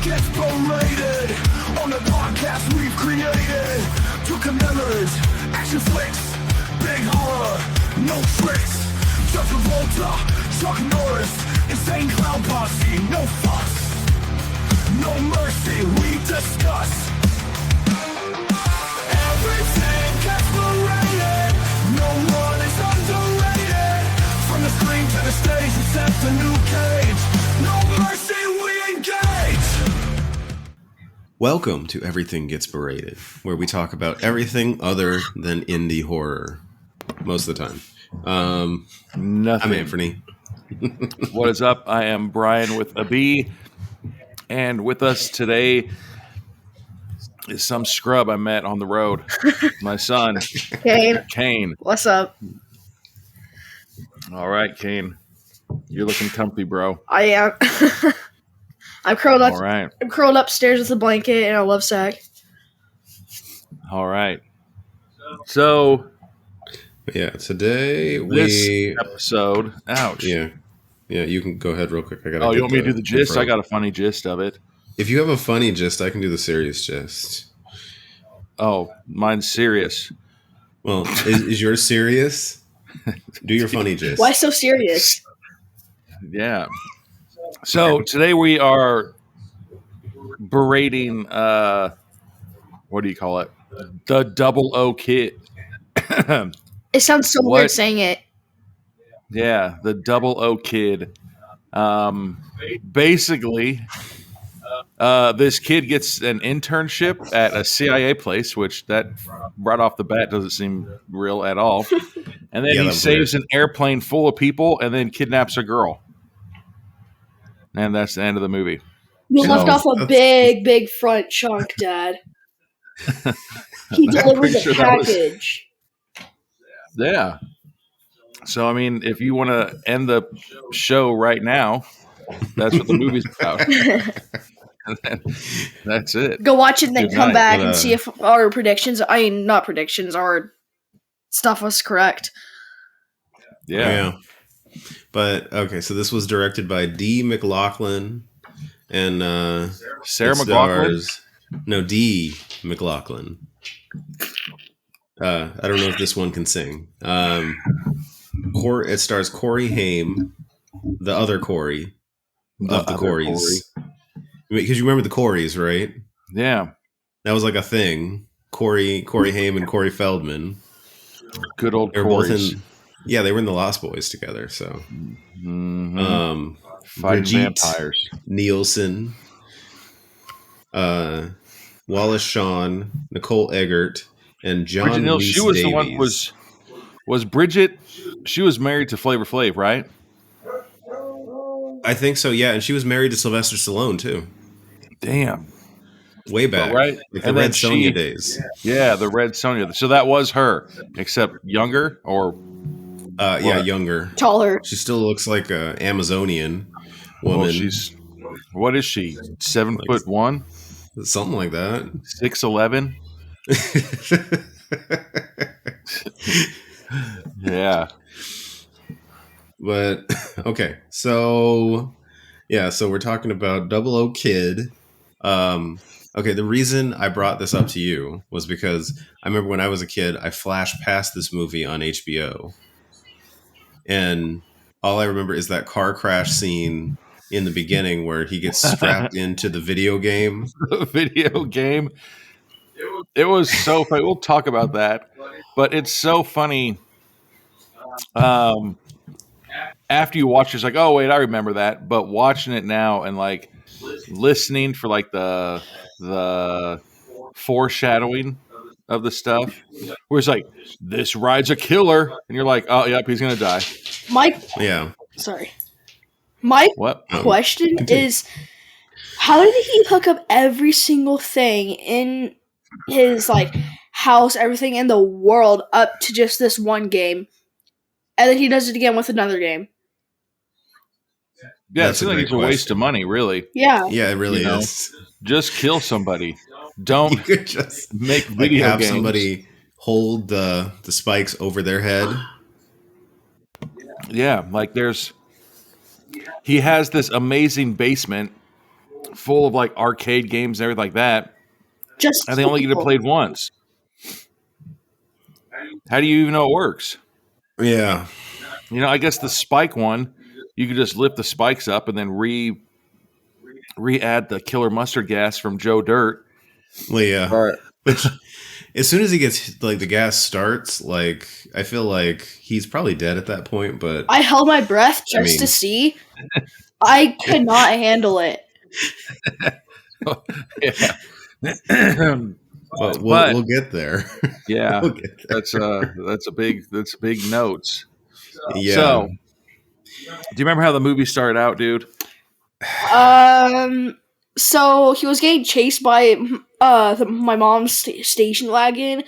gets berated on the podcast we've created to commemorate action flicks, big horror, no tricks. John Travolta, Chuck Norris, insane clown posse, no fuss, no mercy, we discuss. Everything gets berated, no one is underrated. From the screen to the stage, except a new cage. No mercy, we engage. Welcome to Everything Gets Berated, where we talk about everything other than indie horror. Most of the time. Nothing. I'm Anthony. What is up? I am Brian with a B. And with us today is some scrub I met on the road. My son, Kane. What's up? All right, Kane. You're looking comfy, bro. I am. I'm curled up. All right. I'm curled upstairs with a blanket and a love sack. All right. So, Yeah, today this episode. Ouch. Yeah, you can go ahead real quick. I gotta. Oh, you want me to do the gist? I got a funny gist of it. If you have a funny gist, I can do the serious gist. Oh, mine's serious. Well, is yours serious? Do your funny gist. Why so serious? Yeah. So today we are berating, what do you call it? The Double O Kid. It sounds so What? weird saying it. Yeah, the Double O Kid. Basically, this kid gets an internship at a CIA place, which that right off the bat doesn't seem real at all. And then Yeah, he that's saves weird. an airplane full of people and then kidnaps a girl. And that's the end of the movie. You So- left off a big front chunk, Dad. He delivered pretty the sure that was- package. Yeah. So, I mean, if you want to end the show right now, that's what the movie's about. And then that's it. Go watch it and then Good come night. back and see if our predictions, not predictions, our stuff was correct. Yeah. But okay, so this was directed by D. McLaughlin and Sarah it McLachlan? stars- No, D. McLaughlin. I don't know if this one can sing. It stars Corey Haim, the other Corey of the other Coreys. Because you remember the Coreys, right? Yeah. That was like a thing. Corey Haim and Corey Feldman. Good old They were both Corys. in. Yeah, they were in the Lost Boys together. So, Mhm. Fighting Brigitte, vampires. Neilsen, Wallace Shawn, Nicole Eggert, and John Bridget Nielsen, she was the one Rhys-Davies. was Bridget. She was married to Flavor Flav, right? I think so. Yeah, and she was married to Sylvester Stallone too. Damn. Way back, Right. like the And Red then Sonja days. Yeah, the Red Sonja. So that was her, except younger or Yeah, What? younger. Taller. She still looks like a Amazonian woman. well, she's what is she? 7'1", Something like that. 6'11". Yeah. But okay, so yeah, so we're talking about Double O Kid. Okay, the reason I brought this up to you was because I remember when I was a kid, I flashed past this movie on HBO, and all I remember is that car crash scene in the beginning where he gets strapped into the video game. Video game. It was so funny. We'll talk about that, but it's so funny. After you watch, it's like, oh wait, I remember that. But watching it now and like listening for like the foreshadowing of the stuff, where it's like, this ride's a killer, and you're like, oh yep, he's gonna die. Yeah, My What? question continue. is, how did he hook up every single thing in his house, everything in the world up to just this one game, and then he does it again with another game? Yeah, That's it a seems like great it's a waste question. of money, really. Yeah. yeah, it really You know, is. Just kill somebody. Don't You could just make like video have games. somebody hold the spikes over their head. Yeah, like he has this amazing basement full of like arcade games and everything like that, Just and they only get to play once. How do you even know it works? Yeah. You know, I guess the spike one, you could just lift the spikes up and then re-add the killer mustard gas from Joe Dirt. Well, yeah. All right. Which, as soon as he gets, like, the gas starts, like, I feel like he's probably dead at that point, but... I held my breath just to see. I could not handle it. Yeah. But we'll get there. Yeah. We'll get there. That's a big notes. Yeah. So, do you remember how the movie started out, dude? So he was getting chased by my mom's station wagon.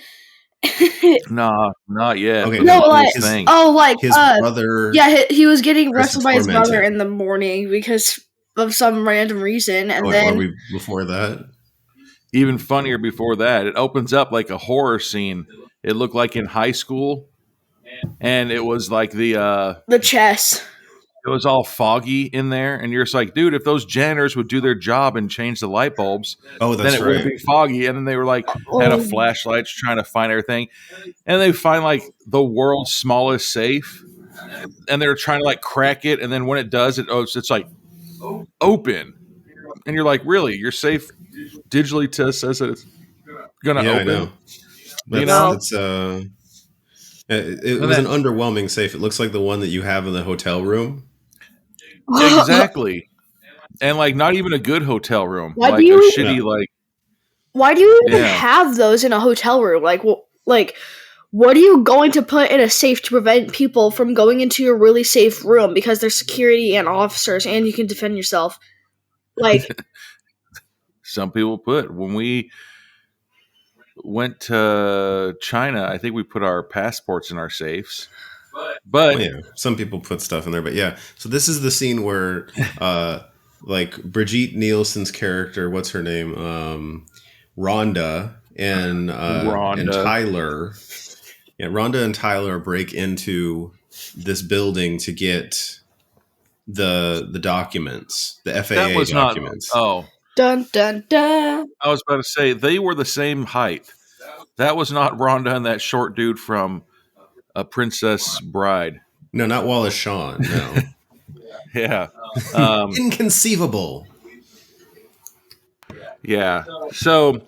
Nah, not yet. Okay, No, no, like his his brother. Yeah, he was getting Chris wrestled by his tormented. mother in the morning because of some random reason, and Or then were we before that? Even funnier before that, it opens up like a horror scene. It looked like in high school, and it was like the chess. it was all foggy in there, and you're just like, dude, if those janitors would do their job and change the light bulbs, Oh, then that's it wouldn't right. be foggy. And then they were like, had a flashlights trying to find everything, and they find like the world's smallest safe, and they're trying to like crack it, and then when it does, it's like open, and you're like, really, your safe digitally says that it's gonna Yeah, I open. know. You know? It was an underwhelming safe. It looks like the one that you have in the hotel room. Exactly. And like not even a good hotel room. Why like do you- a shitty like Why do you even Yeah. have those in a hotel room? Like, what are you going to put in a safe to prevent people from going into your really safe room because there's security and officers and you can defend yourself? Like, some people put. When we went to China, I think we put our passports in our safes. But Well, yeah, some people put stuff in there, but yeah. So this is the scene where, like Brigitte Nielsen's character, what's her name, Rhonda and Tyler. Yeah, Rhonda and Tyler break into this building to get the documents, the FAA that was documents. not. Oh, dun dun dun. I was about to say they were the same height. That was not Rhonda and that short dude from A Princess Bride. No, not Wallace Shawn. No, Yeah. inconceivable. Yeah. So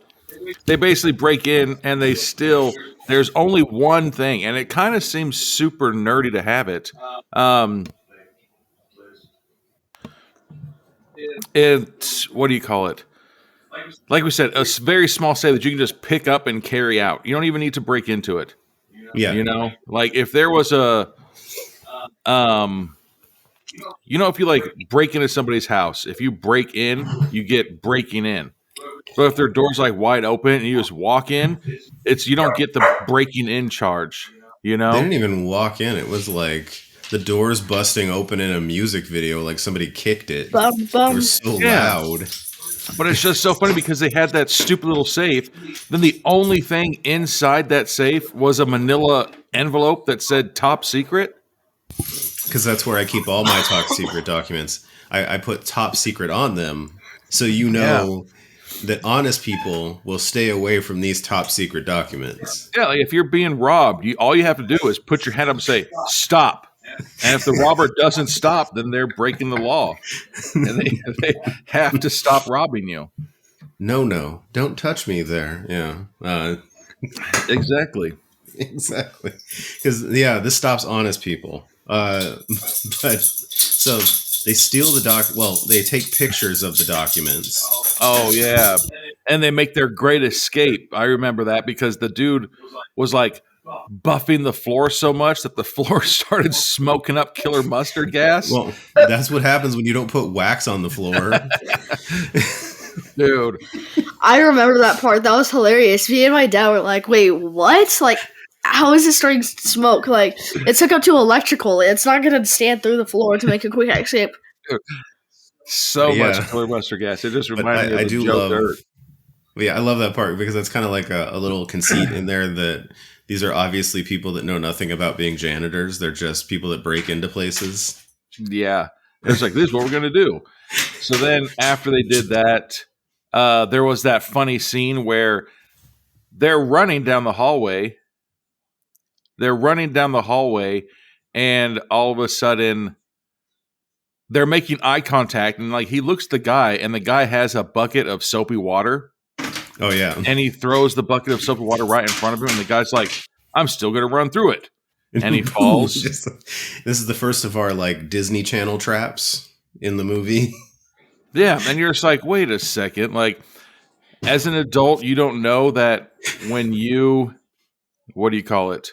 they basically break in and they still, there's only one thing, and it kind of seems super nerdy to have it. It's, what do you call it? Like we said, a very small safe that you can just pick up and carry out. You don't even need to break into it. Yeah, You know, like if there was a, if you like break into somebody's house, if you break in, you get breaking in. But if their door's like wide open and you just walk in, you don't get the breaking in charge. You know, They didn't even walk in. It was like the doors busting open in a music video, like somebody kicked it. Bum, They bum. were so Yeah. loud. but it's just so funny because they had that stupid little safe. Then the only thing inside that safe was a manila envelope that said top secret. Because that's where I keep all my top secret documents. I put top secret on them, so you know that honest people will stay away from these top secret documents. Yeah, like if you're being robbed, all you have to do is put your hand up and say, stop. And if the robber doesn't stop, then they're breaking the law. And they have to stop robbing you. No, don't touch me there. Yeah, Exactly. exactly. Because, this stops honest people. But so they steal the well, they take pictures of the documents. Oh, yeah. And they make their great escape. I remember that because the dude was like buffing the floor so much that the floor started smoking up killer mustard gas. Well, that's what happens when you don't put wax on the floor. Dude. I remember that part. That was hilarious. Me and my dad were like, wait, what? Like, how is this starting to smoke? Like, it's hooked up to electrical. It's not going to stand through the floor to make a quick escape. So Yeah. much killer mustard gas. It just But reminded me of I the do Joe love. Dirt. Yeah, I love that part because that's kind of like a little conceit in there that these are obviously people that know nothing about being janitors. They're just people that break into places. Yeah. It's like, this is what we're going to do. So then after they did that, there was that funny scene where they're running down the hallway. And all of a sudden they're making eye contact, and like he looks at the guy, and the guy has a bucket of soapy water. Oh yeah. And he throws the bucket of soapy water right in front of him, and the guy's like, I'm still gonna run through it. And he falls. This is the first of our like Disney Channel traps in the movie. Yeah, and you're just like, wait a second. Like, as an adult, you don't know that when you, what do you call it,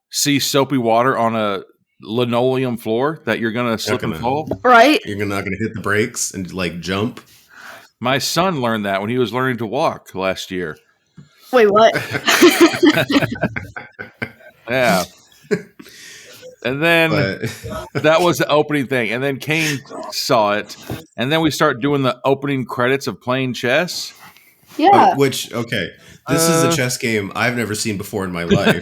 see soapy water on a linoleum floor that you're going to slip and fall. Right. You're not going to hit the brakes and like jump. My son learned that when he was learning to walk last year. Wait, what? Yeah. And then that was the opening thing. And then Kane saw it. And then we start doing the opening credits of playing chess. Yeah. This is a chess game I've never seen before in my life.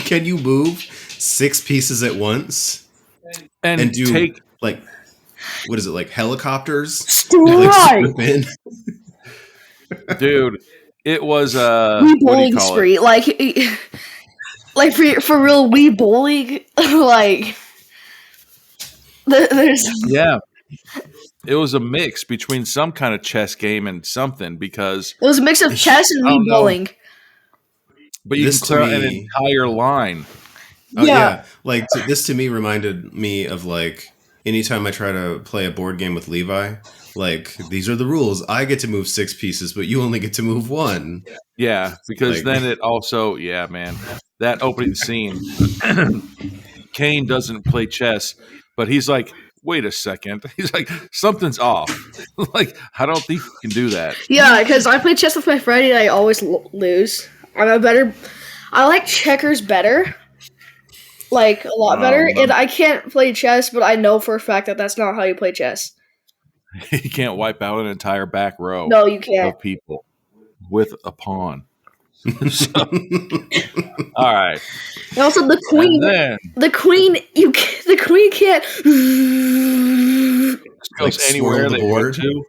Can you move 6 pieces at once and do take like, what is it, like helicopters? Strike! Like, dude, it was a bowling spree. Like for real, Wii bowling. Like there's it was a mix between some kind of chess game and something, because it was a mix of chess and Wii bowling. But you can clear an entire line. Oh yeah, like this to me reminded me of like anytime I try to play a board game with Levi. Like, these are the rules. I get to move 6 pieces, but you only get to move 1. Yeah, because then it also, man, that opening scene, Kane doesn't play chess, but he's like, wait a second. He's like, something's off. Like, I don't think you can do that. Yeah, because I play chess with my friend and I always lose. I like checkers better. Like, a lot better. And I can't play chess, but I know for a fact that that's not how you play chess. You can't wipe out an entire back row. No, you can't. Of people with a pawn. All right. And also, the queen can't goes like anywhere the they board. want to.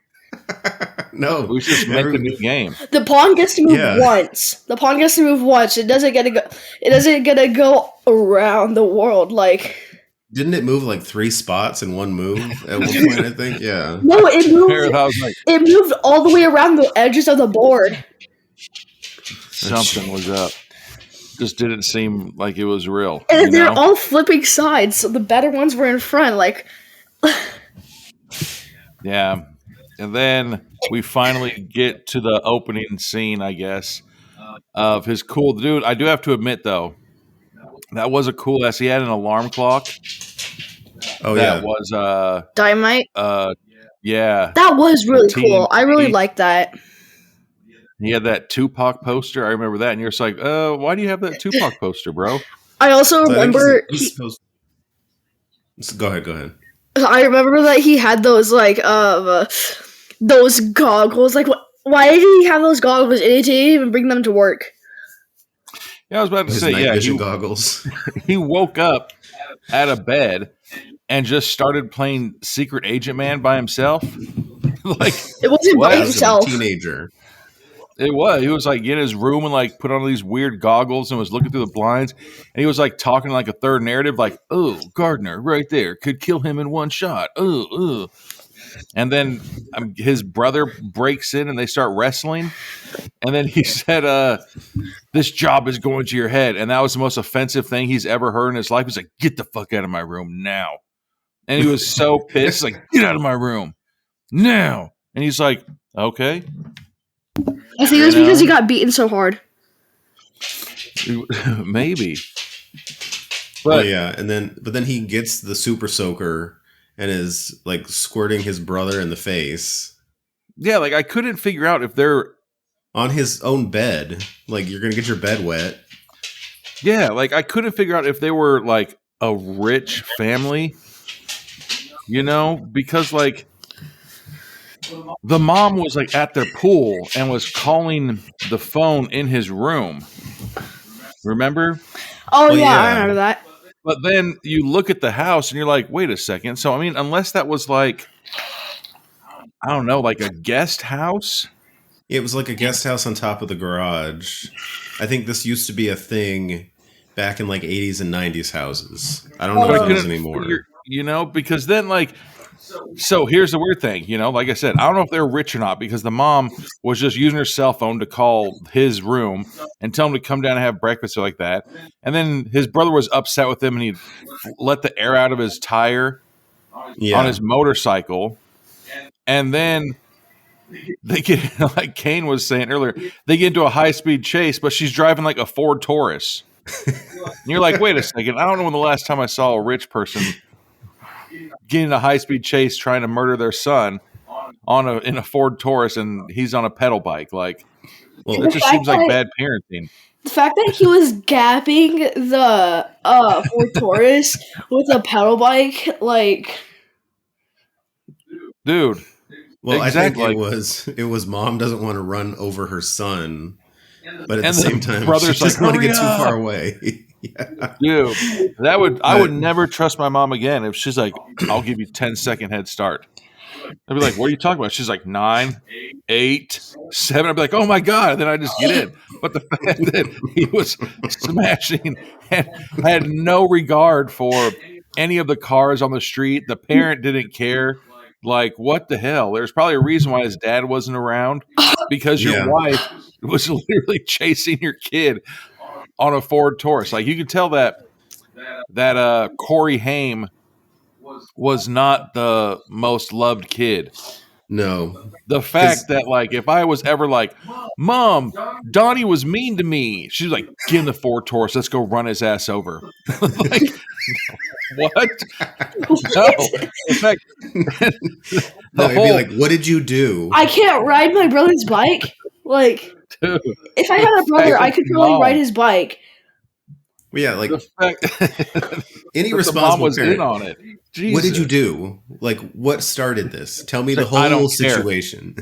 No, we should make a new game. The pawn gets to move once. The pawn gets to move once. It doesn't get to go. It doesn't get to go around the world. Like, didn't it move like 3 spots in one move at one point? I think. Yeah. No, it moved. It moved all the way around the edges of the board. Something was up. Just didn't seem like it was real. And they're all flipping sides, so the better ones were in front. Like, yeah. And then we finally get to the opening scene, I guess, of his cool dude. I do have to admit, though, that was a cool ass. He had an alarm clock. Oh, that was Dynamite. Yeah, that was really cool. I really liked that. He had that Tupac poster. I remember that, and you're just like, why do you have that Tupac poster, bro? I also remember. Go ahead. I remember that he had those those goggles. Like, why did he have those goggles? And he didn't even bring them to work. Yeah, I was about to say, night vision goggles. He woke up out of bed and just started playing Secret Agent Man by himself. Like, it wasn't by himself. As a teenager. It was. He was like in his room and like put on these weird goggles and was looking through the blinds. And he was like talking like a third narrative, like, "Oh, Gardner, right there, could kill him in one shot." Oh. And then his brother breaks in and they start wrestling. And then he said, "This job is going to your head." And that was the most offensive thing he's ever heard in his life. He's like, "Get the fuck out of my room now." And he was so pissed, like, "Get out of my room now." And he's like, "Okay." I think it was because he got beaten so hard. Maybe. But then he gets the super soaker and is like squirting his brother in the face. Yeah, like I couldn't figure out if they're on his own bed. Like, you're gonna get your bed wet. Yeah, like I couldn't figure out if they were like a rich family, because like the mom was like at their pool and was calling the phone in his room. Remember? Oh yeah, I remember that. But then you look at the house and you're like, wait a second. So I mean, unless that was like I don't know, like a guest house. It was like a guest house on top of the garage. I think this used to be a thing back in like 80s and 90s houses. I don't know But if I it is couldn't anymore. figure, because then like, so here's the weird thing, like I said, I don't know if they're rich or not because the mom was just using her cell phone to call his room and tell him to come down and have breakfast or like that. And then his brother was upset with him and he let the air out of his tire on his motorcycle. And then they get, like Kane was saying earlier, they get into a high-speed chase, but she's driving like a Ford Taurus. And you're like, wait a second, I don't know when the last time I saw a rich person get in a high-speed chase trying to murder their son in a Ford Taurus and he's on a pedal bike. Like, it just seems like bad parenting. The fact that he was gapping the Ford Taurus with a pedal bike, like, dude. Well, exactly. I think it was mom doesn't want to run over her son, but at the same time, she doesn't want to get too far away. Yeah. Dude, I would never trust my mom again if she's like, I'll give you 10-second head start. I'd be like, what are you talking about? She's like 9, 8, 7. I'd be like, oh my God. And then I just get in. But the fact that he was smashing and had no regard for any of the cars on the street, the parent didn't care. Like, what the hell? There's probably a reason why his dad wasn't around because your wife was literally chasing your kid on a Ford Taurus. Like, you could tell that Corey Haim was not the most loved kid. No. The fact that, like, if I was ever like, Mom, Donnie was mean to me, she's like, get in the Ford Taurus, let's go run his ass over. Like, what? No. In fact, it'd be like, what did you do? I can't ride my brother's bike. Like, dude, if I had a brother, I could probably ride his bike. Well, yeah, like any responsible mom was parent in on it. Jesus. What did you do? Like, what started this? Tell me the whole situation.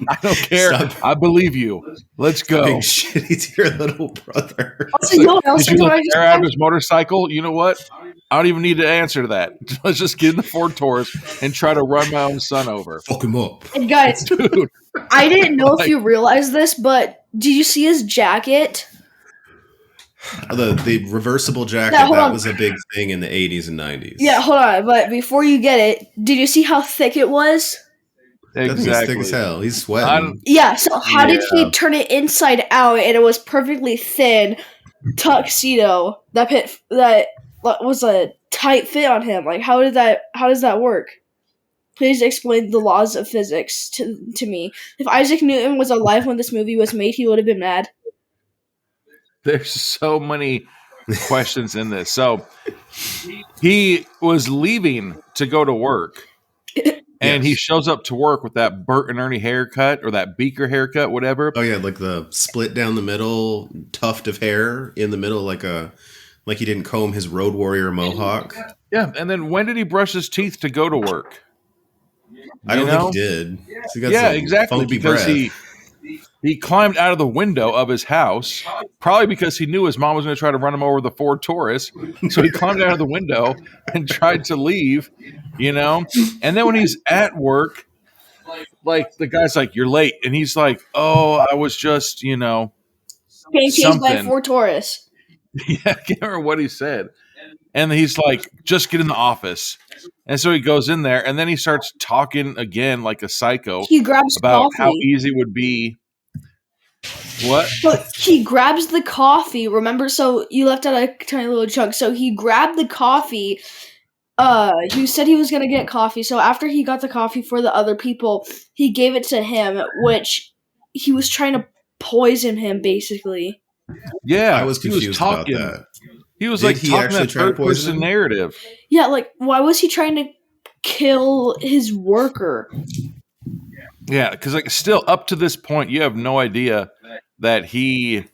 I don't care. Stop. I believe you. Let's go. Being shitty to your little brother. Also, you know what else did you let air out of his motorcycle? You know what? I don't even need to answer to that. Let's just get in the Ford Taurus and try to run my own son over. Fuck him up. And guys, dude, I didn't know if you realized this, but did you see his jacket? The reversible jacket, that was a big thing in the 80s and 90s. Yeah, hold on. But before you get it, did you see how thick it was? Exactly. He's thick as hell. He's sweating. Yeah, so how did he turn it inside out and it was perfectly thin tuxedo that was a tight fit on him? Like, how does that work? Please explain the laws of physics to me. If Isaac Newton was alive when this movie was made, he would have been mad. There's so many questions in this. So he was leaving to go to work, and he shows up to work with that Bert and Ernie haircut or that Beaker haircut, whatever. Oh yeah, like the split down the middle tuft of hair in the middle, like he didn't comb his Road Warrior mohawk. Yeah, and then when did he brush his teeth to go to work? I don't think he did. So he got exactly, because he climbed out of the window of his house, probably because he knew his mom was going to try to run him over the Ford Taurus. So he climbed out of the window and tried to leave, And then when he's at work, like the guy's like, "You're late," and he's like, "Oh, I was just, being chased by a Ford Taurus." Yeah, I can't remember what he said. And he's like, "Just get in the office." And so he goes in there, and then he starts talking again like a psycho. He grabs about coffee. How easy it would be. What? But he grabs the coffee. Remember, so you left out a tiny little chunk. So he grabbed the coffee. He said he was gonna get coffee. So after he got the coffee for the other people, he gave it to him, which he was trying to poison him, basically. Yeah, I was confused about that. He was talking that third-person narrative. Yeah, like, why was he trying to kill his worker? Yeah, because still up to this point, you have no idea that he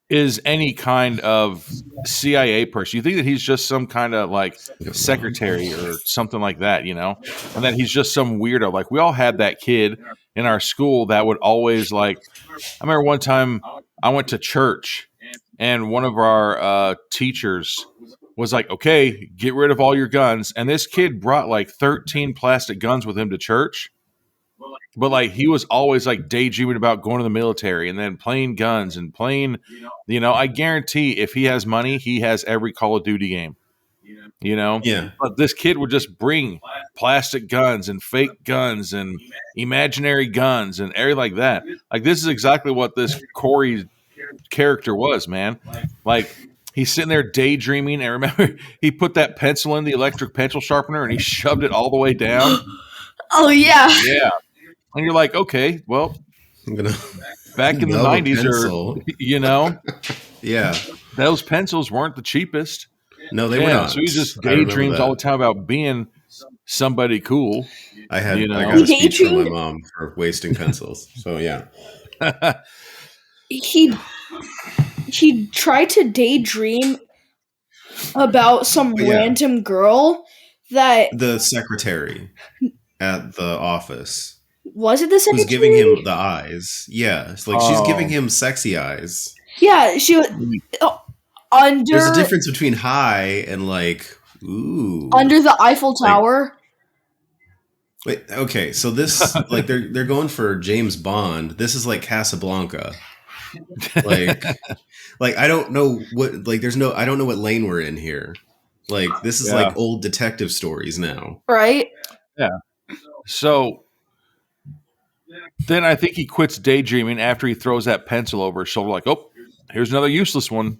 is any kind of CIA person. You think that he's just some kind of secretary or something like that, and that he's just some weirdo. Like, we all had that kid in our school that would always I remember one time I went to church and one of our teachers was like, okay, get rid of all your guns. And this kid brought like 13 plastic guns with him to church. But like he was always like daydreaming about going to the military and then playing guns and playing, I guarantee if he has money, he has every Call of Duty game. Yeah. But this kid would just bring plastic guns and fake guns and imaginary guns and everything like that. Like this is exactly what this Corey character was, man. Like he's sitting there daydreaming, and remember he put that pencil in the electric pencil sharpener and he shoved it all the way down. Oh yeah. Yeah. And you're like, okay, well, I'm gonna back in the love a 90s pencil. Yeah. those pencils weren't the cheapest. No, they were not. So he just I remember daydreams that. all the time about being somebody cool. I got You know? a speech from my Daydreamed- mom for wasting pencils. So yeah. He tried to daydream about some Yeah. random girl that The secretary at the office was it the who's secretary? giving him the eyes. Yeah. It's like she's Oh. giving him sexy eyes. Yeah, she was under There's a difference between high and like, ooh. under the Eiffel Tower. Wait, okay, so this like they're going for James Bond. This is like Casablanca. Like I don't know what I don't know what lane we're in here. Like this is Yeah. like old detective stories now. Right? So then I think he quits daydreaming after he throws that pencil over his shoulder, like, oh, here's another useless one,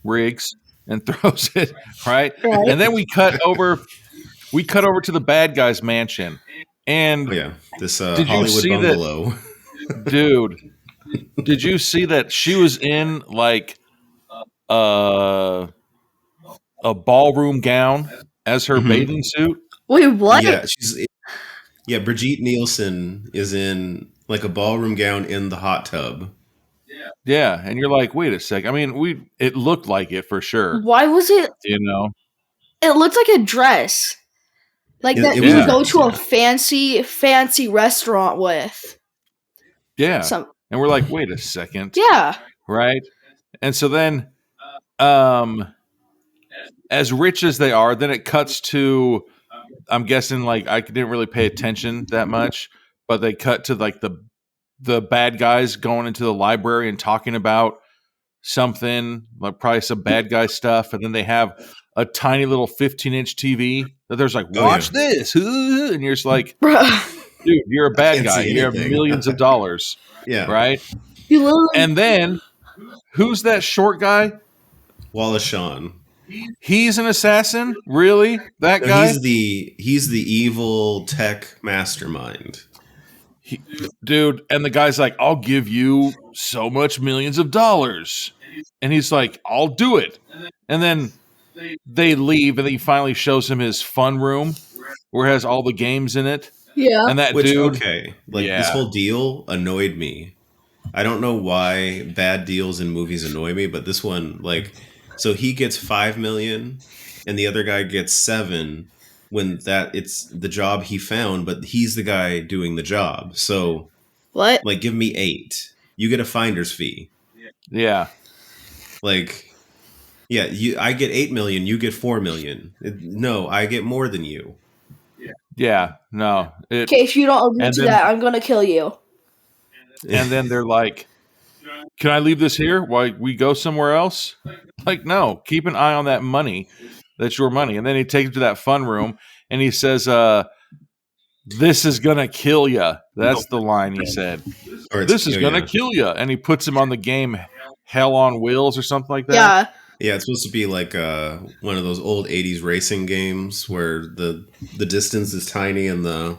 Riggs, and throws it, right? Right. And then we cut over to the bad guy's mansion. And Oh, yeah, this Did you Hollywood see that- bungalow. dude, did you see that she was in like a ballroom gown as her Mhm. bathing suit? Wait, what? Yeah, Brigitte Nielsen is in like a ballroom gown in the hot tub. Yeah, and you're like, wait a sec. I mean, it looked like it for sure. Why was it? You It looked like a dress, like It- that it you was a go dress, to a yeah. fancy restaurant with. Yeah. Some, And we're like, wait a second. yeah. Right? And so then as rich as they are, then it cuts to, I'm guessing like I didn't really pay attention that much, but they cut to like the bad guys going into the library and talking about something, like probably some bad guy stuff, and then they have a tiny little 15-inch TV that there's like, Oh, watch yeah. this, and you're just like, Bruh. dude, you're a bad can't guy. see You have anything. millions of dollars, Yeah, right? You literally, And then who's that short guy? Wallace Shawn. He's an assassin? Really? That No, guy? he's the evil tech mastermind. Dude, and the guy's like, I'll give you so much millions of dollars. And he's like, I'll do it. And then they leave, and then he finally shows him his fun room where it has all the games in it. yeah. And that Which dude, okay, like Yeah. this whole deal annoyed me. I don't know why bad deals in movies annoy me, but this one, like, so he gets 5 million, and the other guy gets 7. When it's the job he found, but he's the guy doing the job. So, What? like, give me 8. You get a finder's fee. yeah. Like, yeah, I get 8 million. You get 4 million. No, I get more than you. Yeah, no. Okay, if you don't agree And to then- that, I'm gonna kill you. And then they're like, can I leave this here while we go somewhere else? Like, no, keep an eye on that money. That's your money. And then he takes him to that fun room and he says, this is going to kill you. That's the line he said. Or it's- This is oh, going to yeah. kill you. And he puts him on the game Hell on Wheels or something like that. Yeah. Yeah, it's supposed to be like one of those old 80s racing games where the distance is tiny and the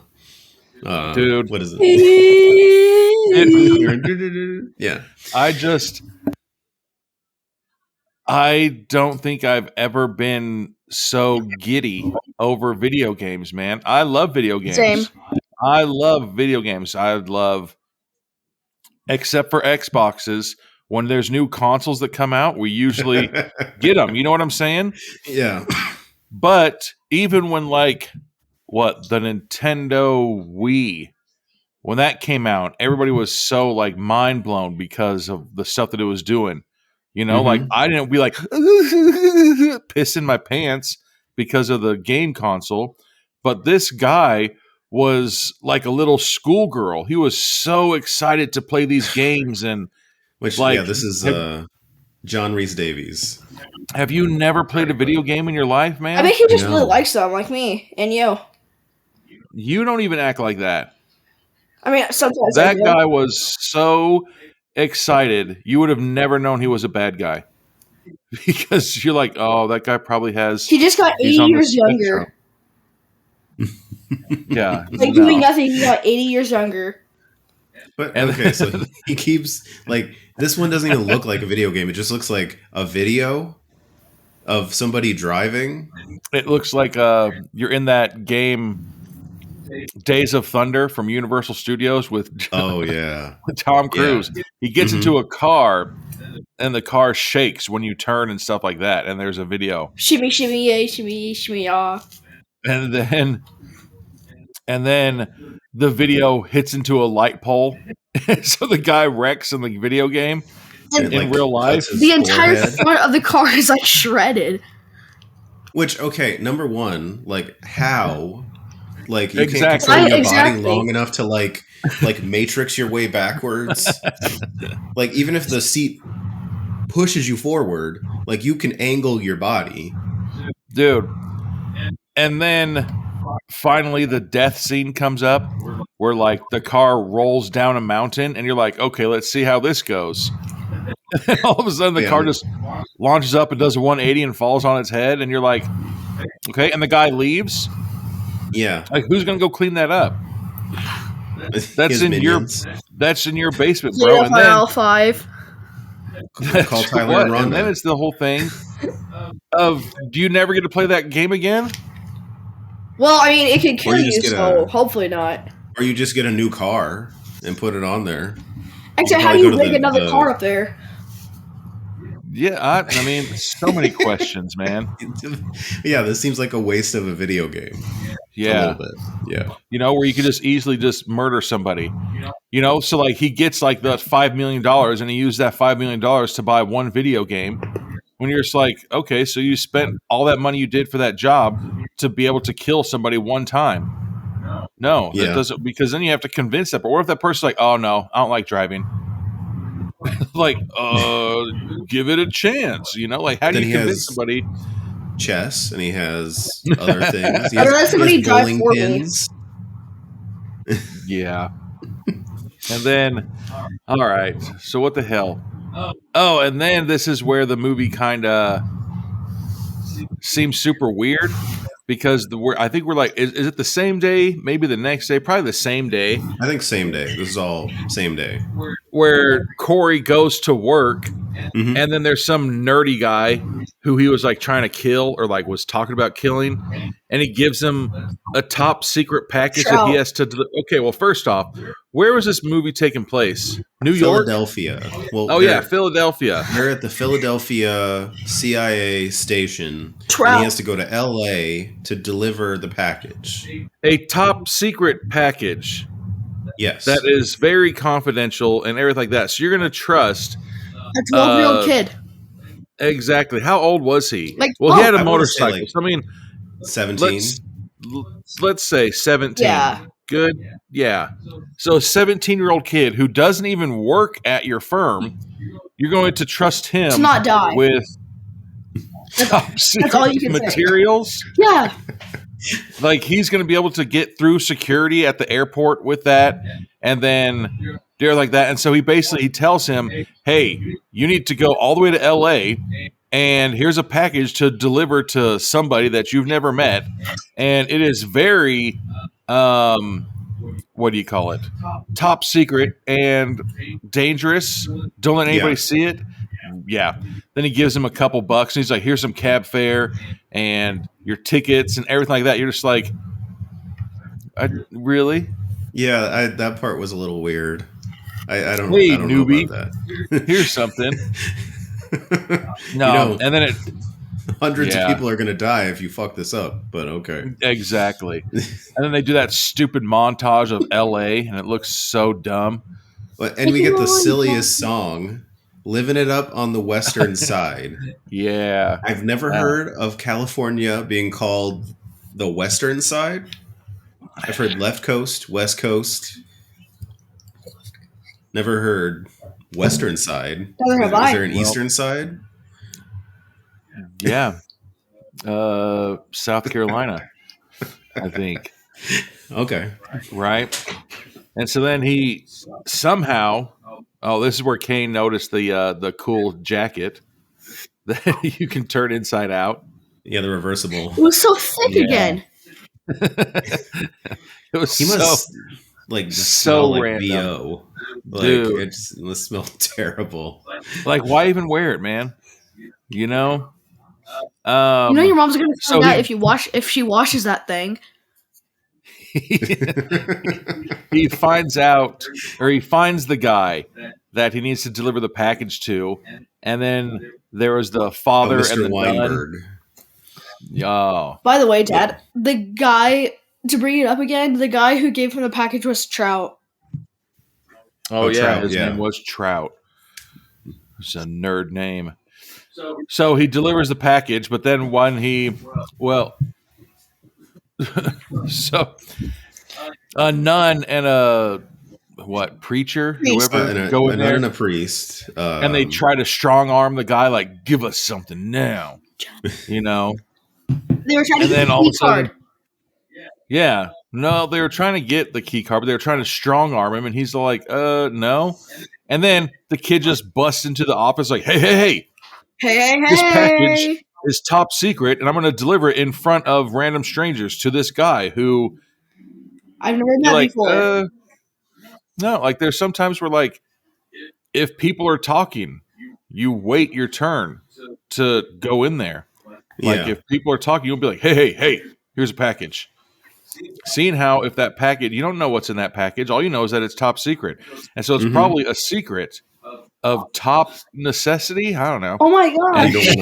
Dude. what is it? Yeah. I don't think I've ever been so giddy over video games, man. I love video games. Same. I love video games. Except for Xboxes, when there's new consoles that come out, we usually get them. You know what I'm saying? Yeah. But even when the Nintendo Wii, when that came out, everybody was so like mind blown because of the stuff that it was doing. You know, like Mhm. I didn't be like pissing my pants because of the game console, but this guy was like a little schoolgirl. He was so excited to play these games and Which, yeah, like this is John Rhys-Davies. have you never played a video game in your life, I man? think he just really No. likes them, like me and you. You don't even act like that. I mean, sometimes I That do. guy was so excited. You would have never known he was a bad guy because you're like, oh, that guy probably has. He just got 80 He's on the years spectrum. younger. Yeah, Like doing nothing, he got 80 years younger. But And- okay, so he keeps like this one doesn't even look like a video game. It just looks like a video of somebody driving. It looks like you're in that game, Days of Thunder from Universal Studios with Oh yeah. Tom Cruise. He gets Mhm. into a car, and the car shakes when you turn and stuff like that. And there's a video, Shimmy, shimmy, yay, shimmy, shimmy, yaw. and then the video hits into a light pole, so the guy wrecks in the video game. And, In real life? cuts his The entire forehead. front of the car is like shredded. Which, okay, number one, like how, like you Exactly. can't control your Exactly. body long enough to like matrix your way backwards. Like even if the seat pushes you forward, like you can angle your body. Dude. And then finally the death scene comes up where like the car rolls down a mountain and you're like, okay, let's see how this goes. And all of a sudden the Yeah. car just launches up and does a 180 and falls on its head and you're like, okay, and the guy leaves. Yeah, Like who's gonna go clean that up? That's His in minions. your basement, bro. And then JFL5. Call Tyler what? and Rhonda. And then it's the whole thing of do you never get to play that game again? Well, I mean, it can Or kill you you, just get so a- hopefully not. Or you just get a new car and put it on there. Actually, You how do probably you go to rig the- another the- car up there? Yeah, I mean, so many questions, man. Yeah, this seems like a waste of a video game. Yeah. A little bit. Yeah. You know, where you could just easily just murder somebody. You know, so like he gets like the $5 million and he used that $5 million to buy one video game. When you're just like, okay, so you spent all that money you did for that job to be able to kill somebody one time. No, Yeah. that doesn't, because then you have to convince that. But what if that person's like, oh no, I don't like driving? Like, give it a chance. You know, like how do Then you he convince has- somebody? Chess, and he has other things. He I'd rather has somebody drive bowling for me. pins. Yeah. And then, all right. So what the hell? Oh, and then this is where the movie kind of seems super weird because I think we're like, is it the same day? Maybe the next day? Probably the same day. I think same day. This is all same day. Where Corey goes to work, Mhm. and then there's some nerdy guy who he was like trying to kill or like was talking about killing, and he gives him a top secret package that he has to. Okay, well, first off, where was this movie taking place? New York? Philadelphia. Well, Oh yeah, Philadelphia. they're at the Philadelphia CIA station. And Trout. he has to go to LA to deliver the package. A top secret package Yes. that is very confidential and everything like that. So you're going to trust A 12-year-old kid. exactly. How old was he? Like, well, he had a I wanna say, motorcycle. like, So, I mean, 17. let's say 17. Yeah. Good. Yeah. So a 17-year-old kid who doesn't even work at your firm, you're going to trust him To not die. with top secret all you can say. materials. Yeah. Like he's going to be able to get through security at the airport with that, and then do like that. And so he tells him, "Hey, you need to go all the way to L.A. and here's a package to deliver to somebody that you've never met, and it is very, what do you call it? Top secret and dangerous. Don't let anybody Yeah. see it." Yeah. Then he gives him a couple bucks and he's like, here's some cab fare and your tickets and everything like that. You're just like, really? Yeah, that part was a little weird. I don't, Hey, I don't newbie. know about that. Here's something. No. You know, And then it, hundreds Yeah. of people are going to die if you fuck this up, but okay. exactly. And then they do that stupid montage of LA and it looks so dumb. And we get the silliest song living it up on the western side. Yeah. I've never heard of California being called the western side. I've heard left coast, west coast. Never heard western side. Neither have Is I. there an eastern side? Yeah. South Carolina, I think. Okay. Right. And so then he somehow, this is where Kane noticed the cool jacket that you can turn inside out. Yeah, the reversible. It was so thick again. It was He must just smell like random. BO. Dude. It must smell terrible. Like, why even wear it, man? You know? Your mom's gonna find out if she washes that thing. He finds out, or he finds the guy that he needs to deliver the package to, and then there was the father and the Weinberg. nun. Oh. By the way, Dad, the guy, to bring it up again, the guy who gave him the package was Trout. Oh yeah, Trout, his name was Trout. It's a nerd name. So he delivers the package, but then when so a nun and a preacher, whoever, go in there, and a priest, and they try to strong arm the guy, like, give us something now, you know. They were trying to get the key card. Yeah, no, they were trying to get the key card, but they were trying to strong arm him, and he's like, no. And then the kid just busts into the office like, hey, this package is top secret, and I'm going to deliver it in front of random strangers to this guy who I've never met before. No, like there's sometimes where, like, if people are talking, you wait your turn to go in there. Like, if people are talking, you'll be like, hey, here's a package. Seeing how, if that package, you don't know what's in that package. All you know is that it's top secret. And so it's probably a secret of top necessity. I don't know. Oh my God. You don't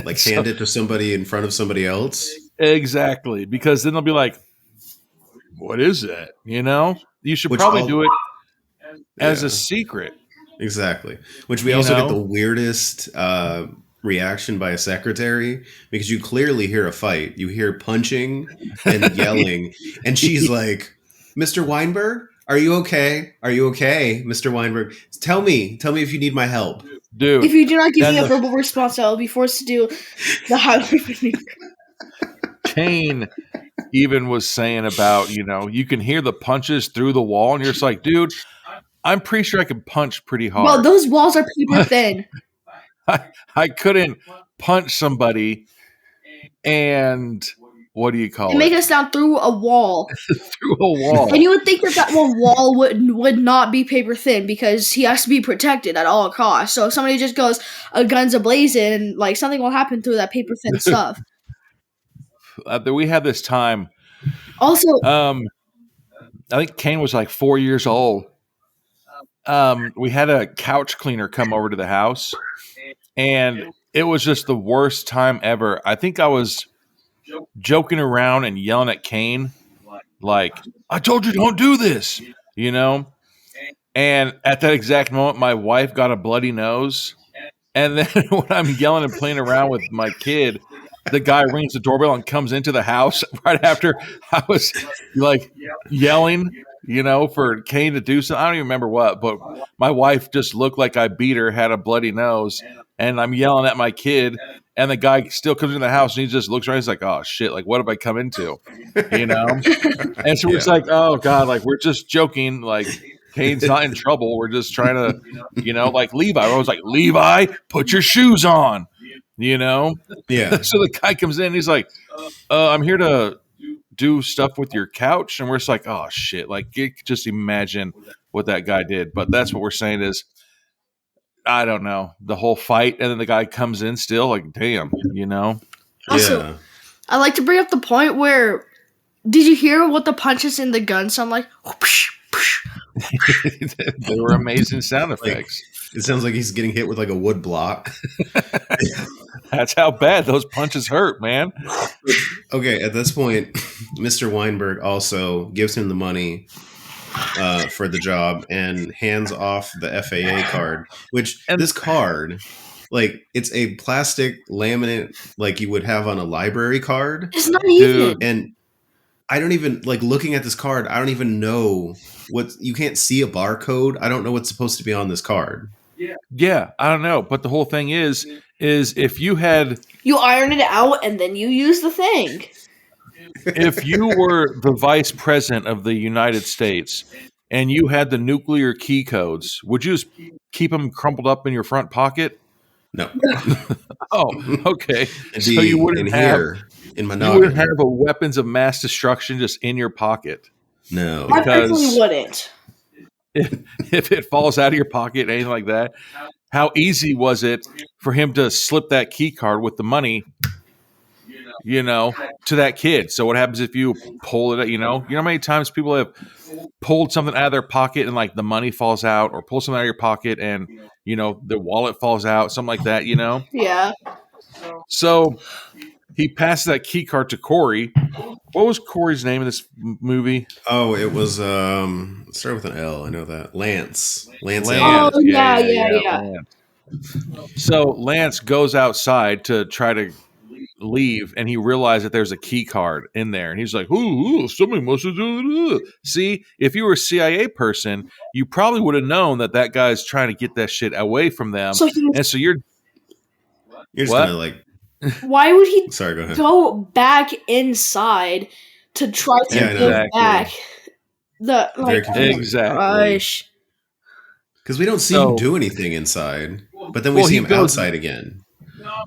want to hand it to somebody in front of somebody else. Exactly. Because then they'll be like, what is that? You know? You should probably do it as a secret. Exactly. Which we also get the weirdest reaction by a secretary, because you clearly hear a fight. You hear punching and yelling. And she's like, Mr. Weinberg, are you okay? Are you okay, Mr. Weinberg? Tell me if you need my help. Dude. If you do not give me a verbal response, I will be forced to do the highway. Kane even was saying about, you can hear the punches through the wall, and you're just like, dude, I'm pretty sure I can punch pretty hard. Well, those walls are paper thin. I couldn't punch somebody and what do you call it? Make us down through a wall. Through a wall. And you would think that one wall would not be paper thin, because he has to be protected at all costs. So if somebody just goes guns a-blazing, and like something will happen through that paper thin stuff. We had this time. Also, I think Kane was like 4 years old. We had a couch cleaner come over to the house, and it was just the worst time ever. I think I was joking around and yelling at Kane, like, I told you don't do this, And at that exact moment, my wife got a bloody nose. And then when I'm yelling and playing around with my kid, the guy rings the doorbell and comes into the house right after I was like yelling, for Kane to do something. I don't even remember what, but my wife just looked like I beat her, had a bloody nose, and I'm yelling at my kid, and the guy still comes in the house and he just looks around. He's like, oh shit, like what have I come into? And so it's like, oh God, like we're just joking, like Kane's not in trouble. We're just trying to, like Levi. I was like, Levi, put your shoes on. Yeah. So the guy comes in and he's like, I'm here to do stuff with your couch. And we're just like, oh shit. Like, you could just imagine what that guy did. But that's what we're saying is, I don't know, the whole fight. And then the guy comes in still like, damn, Also, I like to bring up the point where, did you hear what the punches in the gun sound like? They were amazing sound effects. It sounds like he's getting hit with like a wood block. That's how bad those punches hurt, man. Okay, at this point, Mr. Weinberg also gives him the money for the job and hands off the FAA card, which And- this card, like, it's a plastic laminate like you would have on a library card. It's not even. And I don't even, like, looking at this card, I don't even know you can't see a barcode. I don't know what's supposed to be on this card. Yeah, I don't know. But the whole thing is if you iron it out and then you use the thing. If you were the vice president of the United States and you had the nuclear key codes, would you just keep them crumpled up in your front pocket? No. Oh, okay. It'd So be you wouldn't have in my you wouldn't noggin. have a weapons of mass destruction just in your pocket. No. I Because- personally wouldn't. If it falls out of your pocket, anything like that, how easy was it for him to slip that key card with the money, to that kid? So what happens if you pull it? You know how many times people have pulled something out of their pocket and like the money falls out, or pull something out of your pocket and the wallet falls out, something like that. Yeah. So he passed that key card to Corey. What was Corey's name in this movie? Oh, it was it started with an L. I know that. Lance. Lance. Oh, Elliott. yeah. Lance. So Lance goes outside to try to leave, and he realized that there's a key card in there, and he's like, "Ooh, somebody must have done it." See, if you were a CIA person, you probably would have known that guy's trying to get that shit away from them, So and so you're You're just What? gonna like. why would he Sorry, go ahead. go back inside to try to Yeah, I give know. Exactly. back the Very confusing. exactly. gosh. Because we don't see So- him do anything inside, but then we Well, see he him goes- outside again.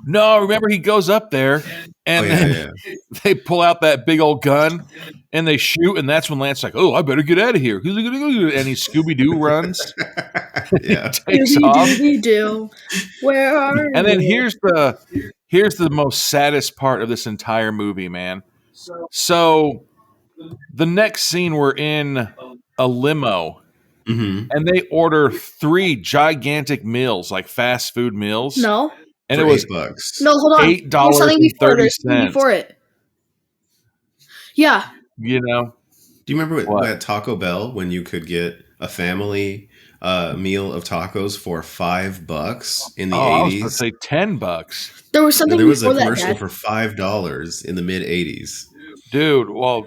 No, remember he goes up there, and Oh yeah, then yeah. they pull out that big old gun, and they shoot, and that's when Lance's like, "Oh, I better get out of here," and he Scooby Doo runs, Yeah. takes off. Do. Where are And then you? here's the most saddest part of this entire movie, man. So the next scene, we're in a limo, Mm-hmm. and they order 3 gigantic meals, like fast food meals. No. And For it was $8. No, hold on. There's something before it. There's something $8.30. before it. Yeah. Do you remember What? at Taco Bell when you could get a family meal of tacos for $5 in the I was 80s? going to say $10. There was something There was a before that, commercial Dad. for $5 in the mid 80s. Dude, well,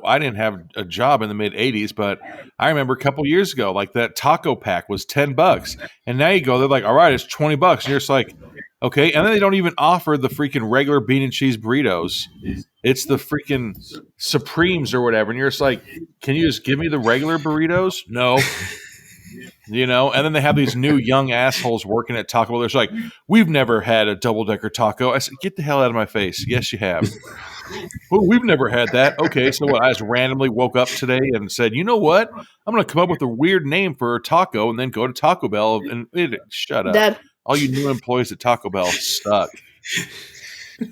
I didn't have a job in the mid 80s, but I remember a couple years ago, like that taco pack was $10. And now you go, they're like, all right, it's $20. And you're just like, okay. And then they don't even offer the freaking regular bean and cheese burritos. It's the freaking Supremes or whatever. And you're just like, can you just give me the regular burritos? No. And then they have these new young assholes working at Taco Bell. They're just like, we've never had a double-decker taco. I said, get the hell out of my face. Yes, you have. Well, we've never had that. Okay, so what? I just randomly woke up today and said, you know what? I'm going to come up with a weird name for a taco and then go to Taco Bell and shut up. Dad. All you new employees at Taco Bell suck.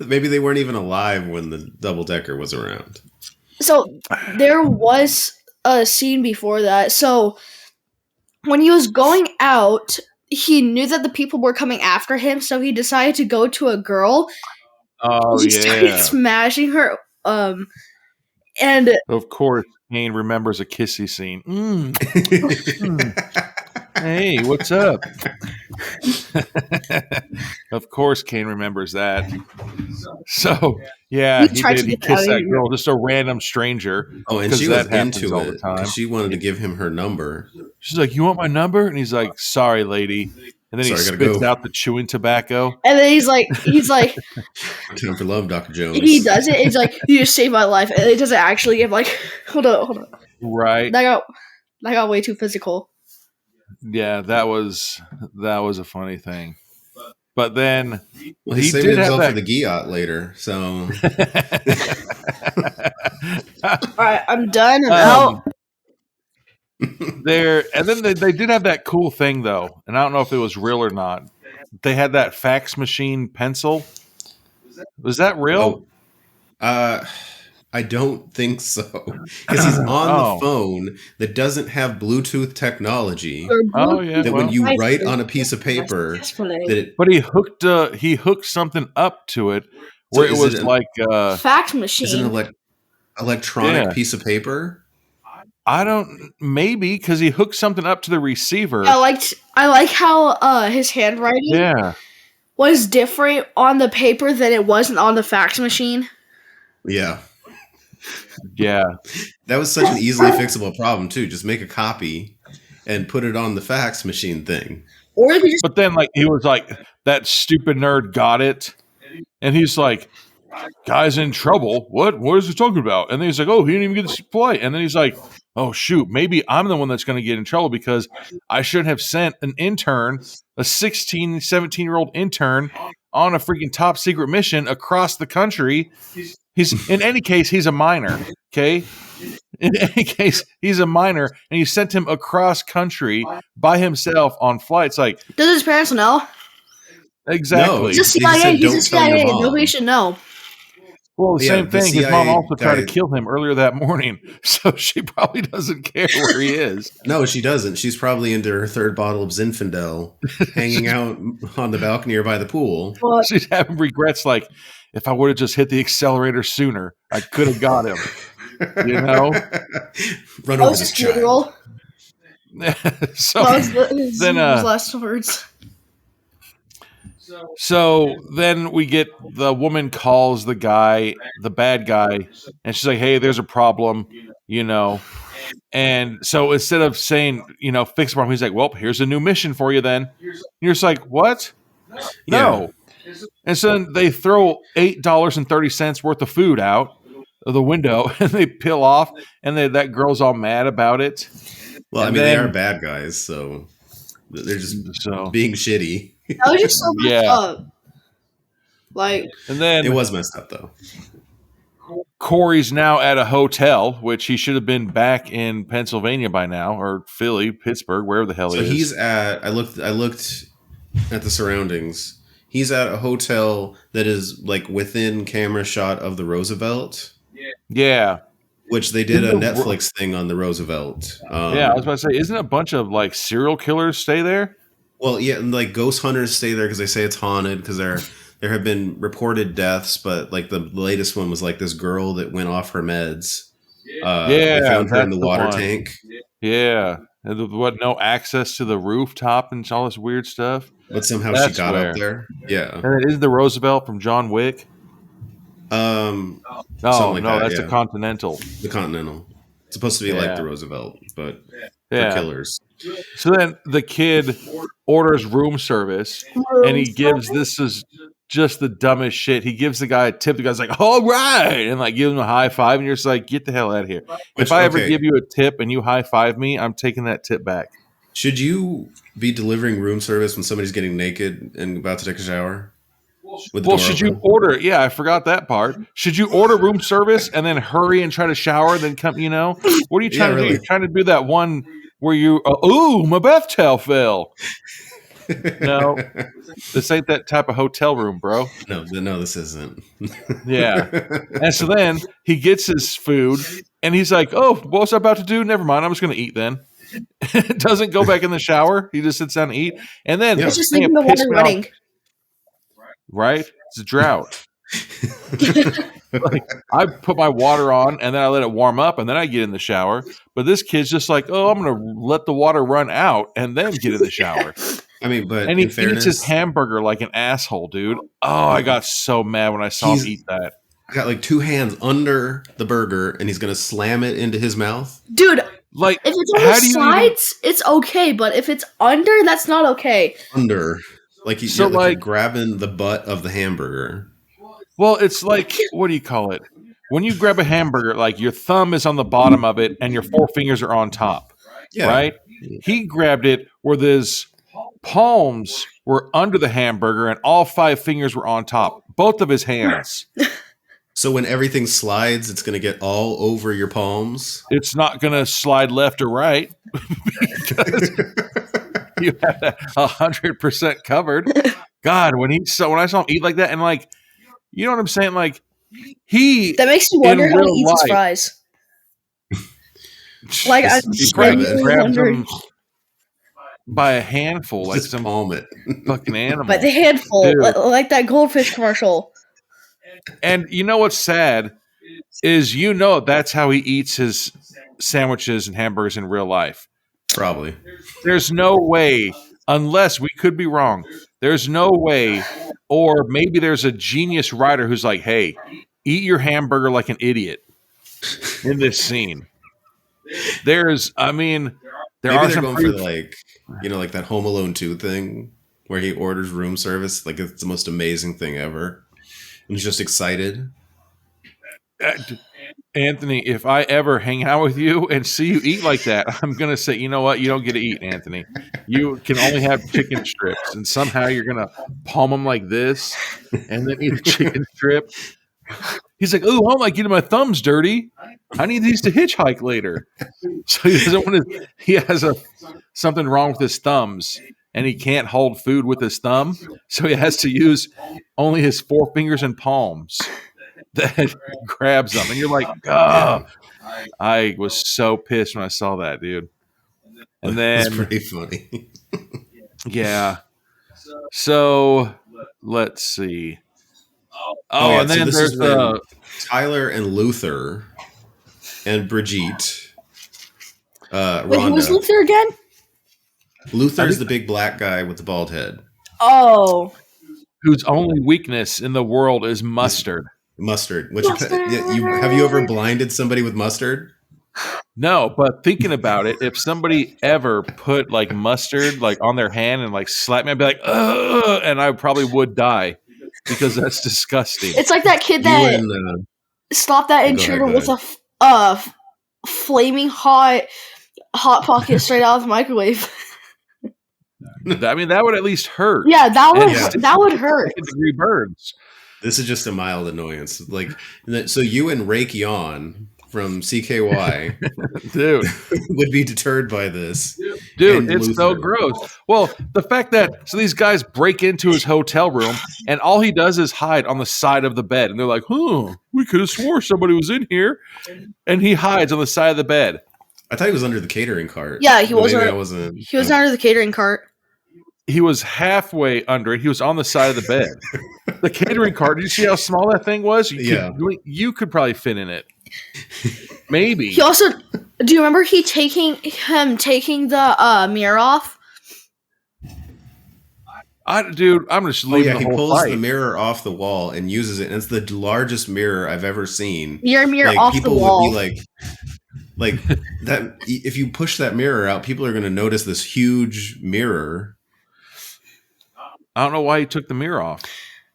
Maybe they weren't even alive when the double decker was around. So there was a scene before that. So when he was going out, he knew that the people were coming after him, so he decided to go to a girl. Oh, He started yeah. smashing her. And Of course, Kane remembers a kissy scene. Hey, what's up? Of course, Kane remembers that. So, yeah, He tried to He get that kissed out that of girl, just a random stranger. Oh, and 'Cause she was that happens into all the it. time. 'Cause she wanted to give him her number. She's like, "You want my number?" And he's like, "Sorry, lady." And then Sorry, he gotta spits go. out the chewing tobacco. then he's like, Time for love, Dr. Jones. he does it. He's like, you just saved my life, and it doesn't actually give like, hold on. Right? That got way too physical. Yeah, that was a funny thing. But then Well, he he saved did have himself that- for the Giat later, so All right, I'm done. I'm out. There, and then they did have that cool thing though, and I don't know if it was real or not. They had that fax machine pencil. Was that real? I don't think so. Because he's on Oh. the phone that doesn't have Bluetooth technology. Oh yeah. That well, when you I write see. on a piece of paper, Successfully. that it but he hooked something up to it where So it is was it an- like Fax machine. is an electronic Yeah. piece of paper. I don't. Maybe because he hooked something up to the receiver. I like how his handwriting Yeah. was different on the paper than it wasn't on the fax machine. Yeah. Yeah. That was such an easily fixable problem too. Just make a copy and put it on the fax machine thing. Or you could just But then, like, he was like, that stupid nerd got it, and he's like, "Guy's in trouble. What? What is he talking about?" And then he's like, "Oh, he didn't even get to play." And then he's like, "Oh shoot, maybe I'm the one that's going to get in trouble because I shouldn't have sent an intern, a 16, 17-year-old intern, on a freaking top secret mission across the country." He's in any case, he's a minor. Okay. In any case, he's a minor, and you sent him across country by himself on flights. Like, does his parents know? exactly. No, He's a He just CIA. said, He's a "Don't tell your CIA. mom." Nobody should know. Well, the Yeah, same the thing. His mom CIA also tried to guy- kill him earlier that morning, so she probably doesn't care where he is. No, she doesn't. She's probably into her third bottle of Zinfandel, hanging out on the balcony or by the pool. But She's having regrets. Like, if I would have just hit the accelerator sooner, I could have got him. You know. Run that over was this just child. literal. So That was his then, last words. So then we get the woman calls the guy, the bad guy, and she's like, "Hey, there's a problem," you know. And so instead of saying, fix the problem, he's like, "Well, here's a new mission for you then." And you're just like, "What? No." And so then they throw $8.30 worth of food out of the window, and they peel off, and that girl's all mad about it. Well, I And mean, they then- are bad guys, so they're just So being shitty. That was just so messed Yeah. up. Like, and then It was messed up, though. Corey's now at a hotel, which he should have been back in Pennsylvania by now, or Philly, Pittsburgh, wherever the hell So he is. he's at. I looked at the surroundings. He's at a hotel that is like within camera shot of the Roosevelt, Yeah. which they did a Isn't the- Netflix thing on the Roosevelt. Yeah, I was about to say, isn't a bunch of like serial killers stay there? Well, yeah, and like ghost hunters stay there because they say it's haunted because there have been reported deaths, but like the latest one was like this girl that went off her meds. They found her in that's the water one. tank. Yeah. And no access to the rooftop and all this weird stuff. But somehow That's she got where. up there. Yeah. And it is the Roosevelt from John Wick. Oh, No, Something like that, that's yeah. the Continental. the Continental. It's supposed to be like Yeah. the Roosevelt, but for Yeah. killers. So then the kid orders room service, and he gives this is just the dumbest shit. He gives the guy a tip. The guy's like, "All right," and like gives him a high five, and you're just like, "Get the hell out of here!" Which, If I ever okay. give you a tip and you high five me, I'm taking that tip back. Should you be delivering room service when somebody's getting naked and about to take a shower? With the Well, door should you open? order? Yeah, I forgot that part. Should you order room service and then hurry and try to shower, then come? What are you trying to do? really. You're trying to do that one where you, ooh, my bath towel fell. No, this ain't that type of hotel room, bro. No, this isn't. Yeah. And so then he gets his food and he's like, "Oh, what was I about to do? Never mind. I'm just going to eat then." Doesn't go back in the shower. He just sits down and eat. And then Yeah. it's just thing leaving that the pissed water me off- running. Right? It's a drought. Like, I put my water on and then I let it warm up and then I get in the shower. But this kid's just like, "Oh, I'm going to let the water run out and then get in the shower." I mean, but And he in fairness, eats his hamburger like an asshole, dude. Oh, I got so mad when I saw him He's- eat that. I got like two hands under the burger, and he's gonna slam it into his mouth. Dude, Like, if it's on how the do you sides, it's okay, but if it's under, that's not okay. Under, like So, you're like- grabbing the butt of the hamburger. Well, it's like, what do you call it? When you grab a hamburger, like your thumb is on the bottom of it and your four fingers are on top, Yeah, right? He grabbed it where his palms were under the hamburger and all five fingers were on top, both of his hands. So when everything slides, it's gonna get all over your palms. It's not going to slide left or right because you have that 100% covered. God, when I saw him eat like that, and like, you know what I'm saying? Like, he That makes me wonder In how he real eats his life. fries. Like, I Just grab it. really grabs wondering. him by a handful, like Just some palm it. fucking animal. But the handful, Dude. like that goldfish commercial. And you know what's sad is that's how he eats his sandwiches and hamburgers in real life. Probably. There's no way, unless we could be wrong. There's no way, or maybe there's a genius writer who's like, "Hey, eat your hamburger like an idiot." In this scene, there Maybe are they're some going for like that Home Alone 2 thing where he orders room service. Like it's the most amazing thing ever. And he's just excited. Anthony, if I ever hang out with you and see you eat like that, I'm going to say, you know what? You don't get to eat, Anthony. You can only have chicken strips. And somehow you're going to palm them like this and then eat a chicken strip. He's like, oh, I'm like getting my thumbs dirty. I need these to hitchhike later. So he doesn't want to, he has something wrong with his thumbs and he can't hold food with his thumb. So he has to use only his 4 fingers and palms. That grabs them, and you're like, oh, I was so pissed when I saw that, dude. And then it's pretty funny. Yeah. So let's see. Oh, and then so there's Tyler and Luther and Brigitte. Wait, Rhonda. who was Luther again? Luther's the big black guy with the bald head. Oh. Whose only weakness in the world is mustard. Mustard. Have you ever blinded somebody with mustard? No, but thinking about it, if somebody ever put like mustard like on their hand and like slapped me, I'd be like, ugh, and I probably would die because that's disgusting. It's like that kid that slapped that intruder with a flaming hot pocket straight out of the microwave. I mean, that would at least hurt. Yeah, that would hurt. 2nd-degree burns. This is just a mild annoyance. Like, so you and Rake Yawn from CKY, dude, would be deterred by this. Dude, it's Luther. So gross. Well, the fact that these guys break into his hotel room and all he does is hide on the side of the bed, and they're like, we could have swore somebody was in here, and he hides on the side of the bed. I thought he was under the catering cart. Yeah, he wasn't. He was under the catering cart. He was halfway under it. He was on the side of the bed. The catering cart. Did you see how small that thing was? You could probably fit in it. Maybe. He also. Do you remember taking the mirror off? Dude, I'm just leaving he pulls the mirror off the wall and uses it, and it's the largest mirror I've ever seen. Your mirror off the wall. Would be like that. If you push that mirror out, people are going to notice this huge mirror. I don't know why he took the mirror off.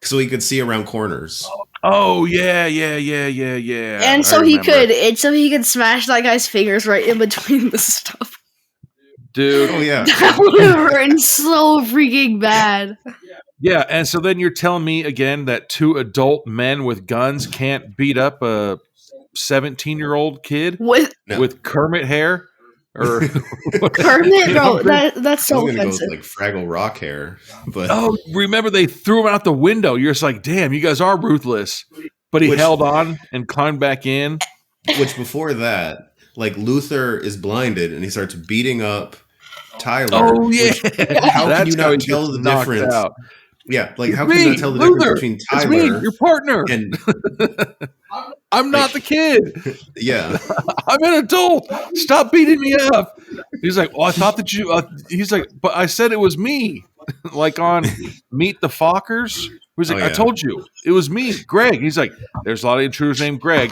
So he could see around corners. Oh yeah. And so he could smash that guy's fingers right in between the stuff. Dude. Oh yeah. That would have hurt so freaking bad. Yeah, and so then you're telling me again that 2 adult men with guns can't beat up a 17-year-old kid with Kermit hair? Or Kermit, bro, that's so offensive. Go with, like Fraggle Rock hair, but remember they threw him out the window. You're just like, damn, you guys are ruthless. But he held on and climbed back in. Which before that, like Luther is blinded and he starts beating up Tyler. Oh yeah, how can you not tell the difference? Out. Yeah, like how can you not tell the difference between Tyler, it's me, your partner, and I'm not the kid. Yeah, I'm an adult. Stop beating me up. He's like, well, I thought that you. He's like, but I said it was me. Like on Meet the Fockers. He's like, I told you it was me, Greg. He's like, there's a lot of intruders named Greg.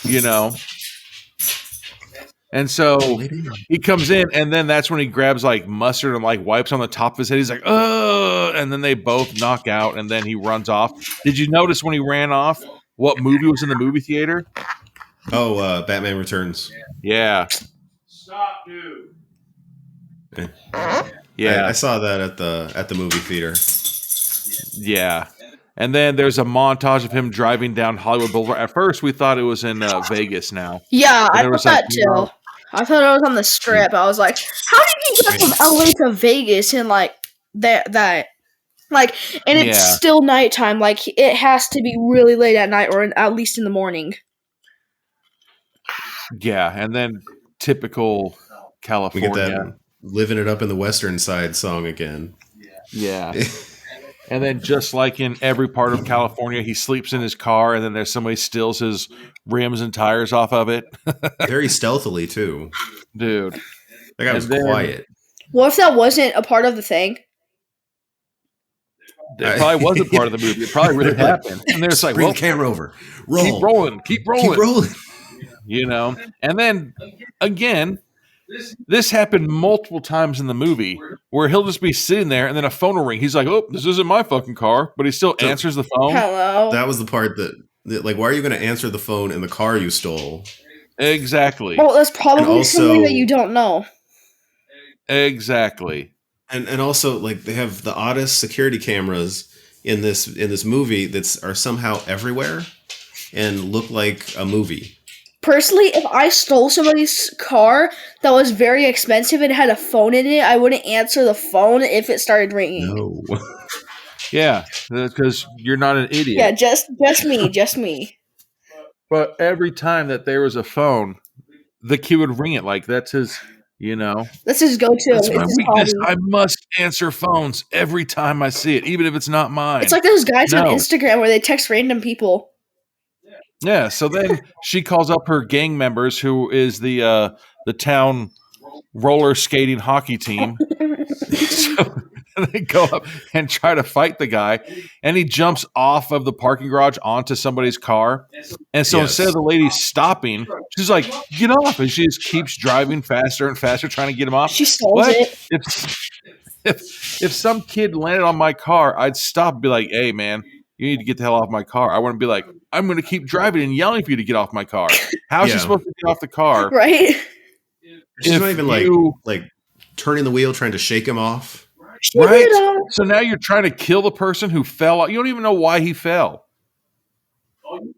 You know. And so he comes in, and then that's when he grabs like mustard and like wipes on the top of his head. He's like, "Ugh!" And then they both knock out, and then he runs off. Did you notice when he ran off what movie was in the movie theater? Oh, Batman Returns. Yeah. Stop, dude. Yeah, I saw that at the movie theater. Yeah. And then there's a montage of him driving down Hollywood Boulevard. At first, we thought it was in Vegas now. Yeah, I thought that too. I thought it was on the Strip. I was like, how did he get from LA to Vegas in like that? Like, and it's still nighttime. Like, it has to be really late at night or at least in the morning. Yeah, and then typical California. We get that Living It Up in the Western Side song again. Yeah. And then just like in every part of California, he sleeps in his car, and then there's somebody steals his rims and tires off of it. Very stealthily too. Dude. That guy was then- quiet. What if that wasn't a part of the thing? It probably wasn't part of the movie. It probably really happened. And there's like, Bring well, the camera over. Roll. keep rolling. Keep rolling. You know? And then, again, this happened multiple times in the movie where he'll just be sitting there and then a phone will ring. He's like, oh, this isn't my fucking car. But he still So- answers the phone. Hello. That was the part that like, why are you going to answer the phone in the car you stole? Exactly. Well, that's probably also- something that you don't know. Exactly. And also, like, they have the oddest security cameras in this movie that are somehow everywhere and look like a movie. Personally, if I stole somebody's car that was very expensive and had a phone in it, I wouldn't answer the phone if it started ringing. No. Yeah, because you're not an idiot. Yeah, just me. But every time that there was a phone, the kid would ring it like that's his, you know. That's his go-to. That's my It's his weakness. hobby. I must answer phones every time I see it, even if it's not mine. It's like those guys on No. Instagram where they text random people. Yeah, so then she calls up her gang members, who is the town roller skating hockey team. So they go up and try to fight the guy, and he jumps off of the parking garage onto somebody's car. And so Yes. instead of the lady stopping, she's like, "Get off!" And she just keeps driving faster and faster, trying to get him off. She stole What? it. If some kid landed on my car, I'd stop and be like, "Hey, man, you need to get the hell off my car." I wouldn't be like, "I'm going to keep driving and yelling for you to get off my car." How's she Yeah. supposed to get off the car? Right? She's If not even like turning the wheel, trying to shake him off. Right? You know? So now you're trying to kill the person who fell. You don't even know why he fell.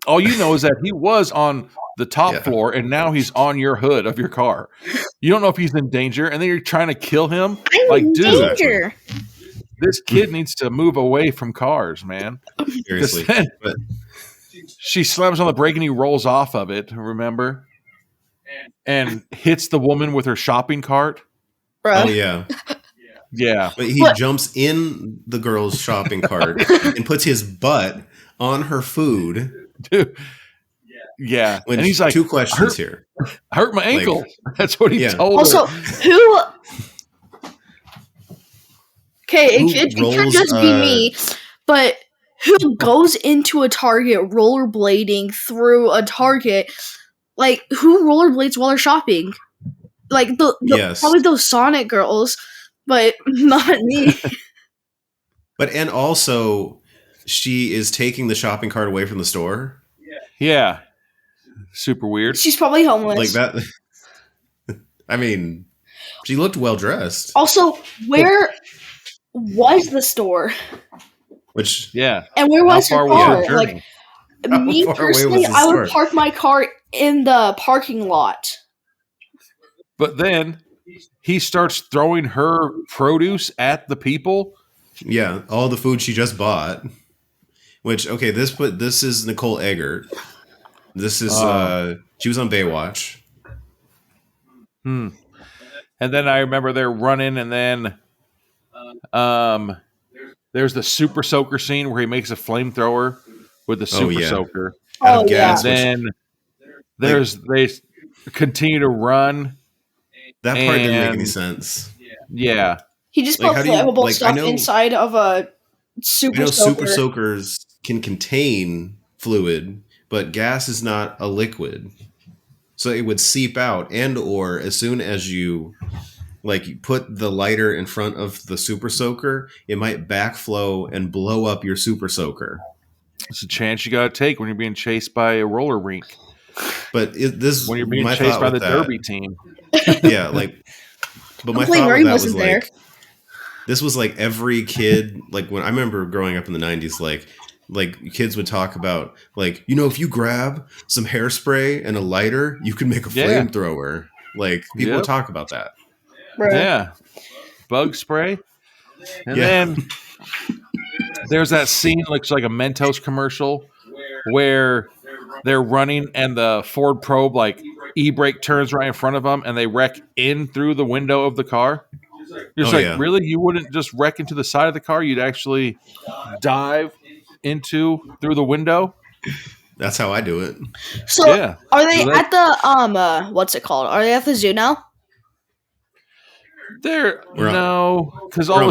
All you know is that he was on the top Yeah. floor and now he's on your hood of your car. You don't know if he's in danger, and then you're trying to kill him. I'm Like, in dude, danger. this kid needs to move away from cars, man. Seriously. Then But she slams on the brake and he rolls off of it, remember? And hits the woman with her shopping cart. Bruh. oh yeah. Yeah. But he But- jumps in the girl's shopping cart and puts his butt on her food. Dude. Yeah. Which, And he's like, two questions here. hurt my ankle. That's what he Yeah. told Also, her. who? Okay, Who it could rolls, just be me, but who goes into a Target rollerblading through a Target? Like, who rollerblades while they're shopping? Like Yes. probably those Sonic girls, but not me. And also, she is taking the shopping cart away from the store. Yeah. Super weird. She's probably homeless. Like that. I mean, she looked well dressed. Also, where was the store? Which Yeah. And where was her How far was car? her journey? Like, How me far away personally, was the I would store? park my car in the parking lot. But then he starts throwing her produce at the people. yeah, all the food she just bought. Which this is Nicole Eggert. This is she was on Baywatch. And then I remember they're running, and then there's the super soaker scene where he makes a flamethrower with the super yeah. soaker. Out Oh, of yeah. gas. Then they continue to run. That part didn't make any And- sense. Yeah. He just Like, put how do you- flammable like, I stuff know- inside of a I super know soaker. super soakers can contain fluid, but gas is not a liquid. So it would seep out, and or as soon as you you put the lighter in front of the super soaker, it might backflow and blow up your super soaker. It's a chance you got to take when you're being chased by a roller rink. But this When you're being my chased thought by the with that- derby team. Yeah, but my Hopefully thought Murray with that was wasn't there. this was like every kid, like when I remember growing up in the 90s, like kids would talk about if you grab some hairspray and a lighter, you can make a Yeah. flamethrower. Like people Yep. would talk about that. Bruh. Yeah. Bug spray. And Yeah. then there's that scene that looks like a Mentos commercial where they're running and the Ford Probe e-brake turns right in front of them and they wreck in through the window of the car. You're just really? You wouldn't just wreck into the side of the car? You'd actually dive through the window? That's how I do it. So are they at the what's it called? Are they at the zoo now? Because all of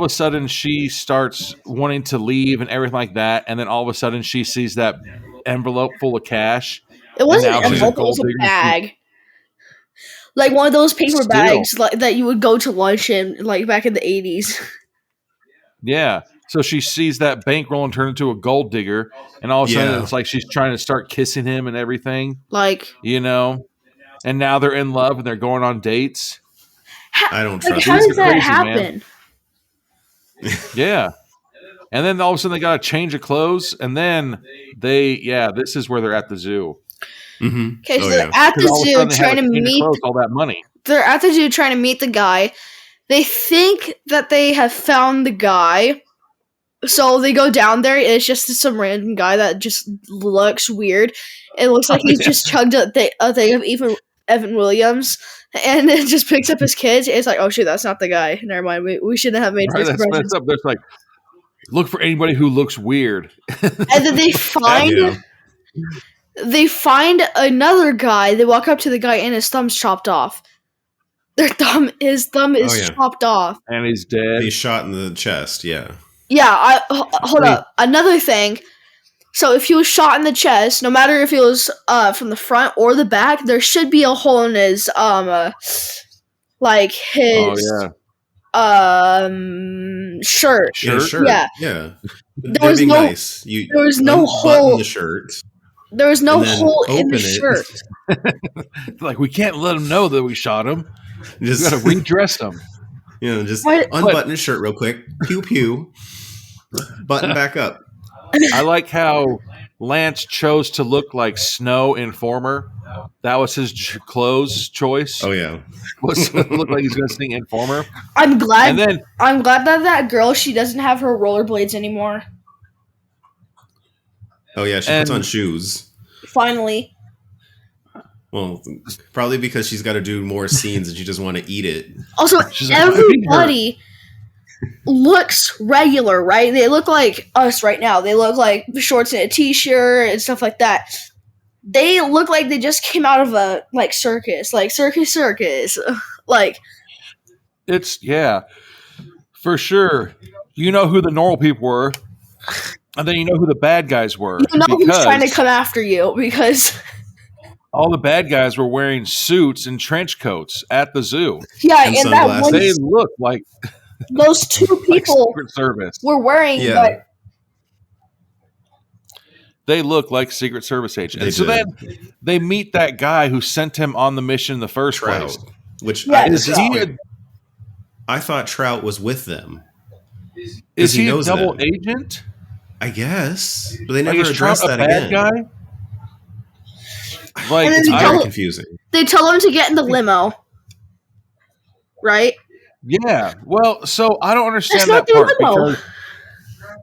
a sudden she starts wanting to leave and everything like that, and then all of a sudden she sees that envelope full of cash. It wasn't an envelope; it was a bag, like one of those paper bags that you would go to lunch in, like back in the 80s. Yeah. So she sees that bankroll and turns into a gold digger, and all of a sudden it's like she's trying to start kissing him and everything. Like, and now they're in love and they're going on dates. I don't trust. How does that happen? Yeah. And then all of a sudden they got a change of clothes, and then this is where they're at the zoo. Mm-hmm. Okay, so they're at the zoo trying to meet all that money. They're at the zoo trying to meet the guy. They think that they have found the guy, so they go down there. It's just some random guy that just looks weird. It looks like he's just chugged a thing of Evan Williams, and it just picks up his kids. It's like, oh shoot, that's not the guy. Never mind. We shouldn't have made this impression. There's like, look for anybody who looks weird. And then they find another guy. They walk up to the guy, and his thumb's chopped off. His thumb is chopped off, and he's dead. He's shot in the chest. Yeah. Yeah. Hold up. Another thing. So if he was shot in the chest, no matter if it was from the front or the back, there should be a hole in his shirt. Yeah. There was no hole in the shirt. There was no hole in the shirt. Like, we can't let him know that we shot him. Just got to redress him. Just unbutton his shirt real quick. Pew pew. Button back up. I like how Lance chose to look like Snow Informer. That was his clothes choice. Oh yeah, was to look like he's going to sing Informer. I'm glad that girl, she doesn't have her rollerblades anymore. Oh yeah, she puts on shoes. Finally. Well, probably because she's got to do more scenes and she doesn't want to eat it. Also, everybody looks regular, right? They look like us right now. They look like shorts and a t-shirt and stuff like that. They look like they just came out of a circus, like circus. Like, it's for sure. You know who the normal people were, and then you know who the bad guys were. You know who's trying to come after you because all the bad guys were wearing suits and trench coats at the zoo. Yeah, and that one, they look like those two people Secret Service were wearing. Yeah. But they look like Secret Service agents. So then they meet that guy who sent him on the mission in the first place. Which I thought Trout was with them. Is he a double agent? I guess, but they never addressed that again. Guy? Like, it's very confusing. They tell him to get in the limo, right? Yeah. Well, so I don't understand that part because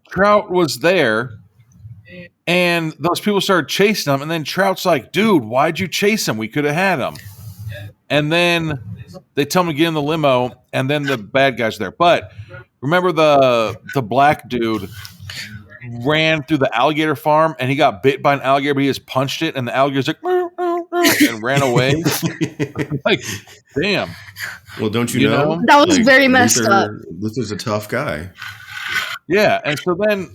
Trout was there, and those people started chasing him, and then Trout's like, "Dude, why'd you chase him? We could have had him." And then they tell him to get in the limo, and then the bad guys are there. But remember the black dude ran through the alligator farm, and he got bit by an alligator, but he just punched it, and the alligator's like, and ran away. Like, damn. Well, don't you know? That was very messed up. Luther's a tough guy. Yeah, and so then,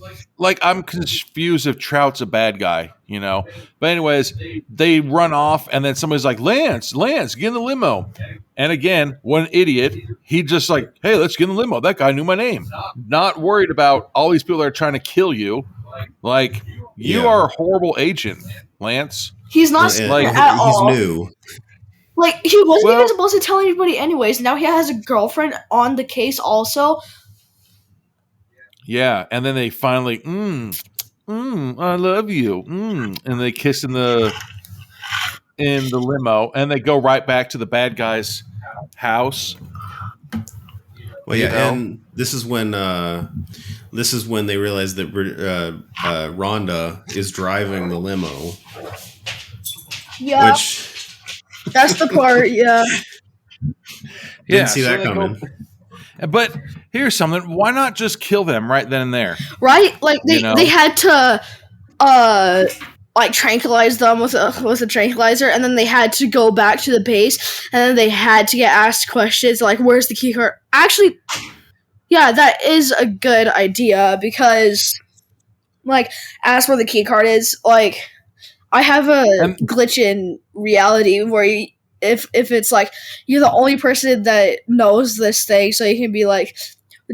I'm confused if Trout's a bad guy, But anyways, they run off, and then somebody's like, Lance, get in the limo. And again, one idiot, he just like, hey, let's get in the limo. That guy knew my name. Not worried about all these people that are trying to kill you. Like, you are a horrible agent, Lance. He's not at all. He's new. Like, he wasn't even supposed to tell anybody anyways. Now he has a girlfriend on the case also. Yeah, and then they finally, I love you, and they kiss in the limo, and they go right back to the bad guy's house. Well, yeah, and this is when they realize that Rhonda is driving the limo. Yeah, that's the part. Yeah. Didn't see that they go- coming. But here's something. Why not just kill them right then and there? Right? Like You know? they had to like tranquilize them with a tranquilizer, and then they had to go back to the base, and then they had to get asked questions like, "Where's the key card?" Actually, yeah, that is a good idea because, like, ask where the key card is. Like, I have a glitch in reality where if it's like you're the only person that knows this thing, so you can be like,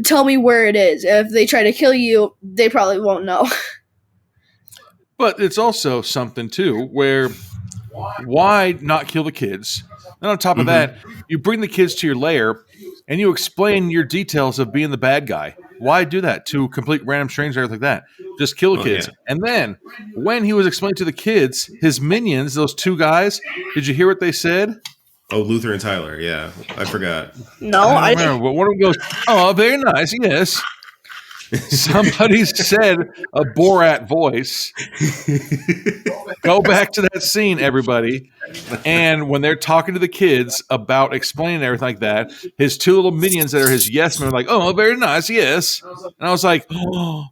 "Tell me where it is." If they try to kill you, they probably won't know. But it's also something too where why not kill the kids? And on top of that, you bring the kids to your lair and you explain your details of being the bad guy. Why do that to a complete random stranger like that? Just kill the kids. Yeah. And then when he was explaining to the kids, his minions, those two guys, did you hear what they said? Oh, Luther and Tyler. Yeah, I forgot. No, I don't remember, but one of them goes, "Oh, very nice, yes." Somebody said a Borat voice. Go back to that scene, everybody. And when they're talking to the kids about explaining everything like that, his two little minions that are his yes men are like, "Oh, very nice, yes." And I was like, "Oh,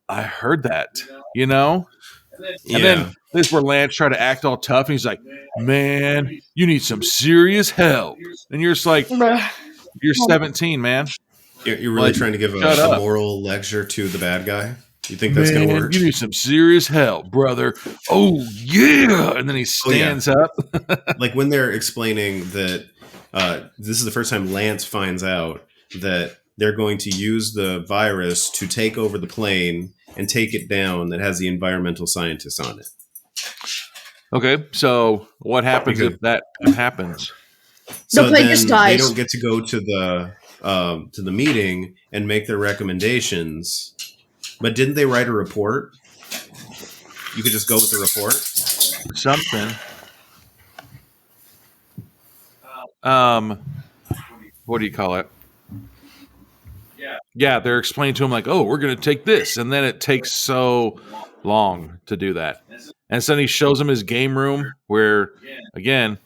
I heard that," you know? And then this is where Lance tried to act all tough, and he's like, "Man, you need some serious help." And you're just like, "You're 17, man. You're really trying to give a moral lecture to the bad guy? You think that's going to work? You need some serious help, brother. Oh, yeah." And then he stands up. Like when they're explaining that this is the first time Lance finds out that they're going to use the virus to take over the plane and take it down that has the environmental scientists on it. Okay, so what happens if that happens? So the plane then just dies. they don't get to go to the meeting and make their recommendations. But didn't they write a report? You could just go with the report. Something. What do you call it? Yeah, they're explaining to him like, "Oh, we're going to take this," and then it takes so long to do that. And so then he shows him his game room where, again,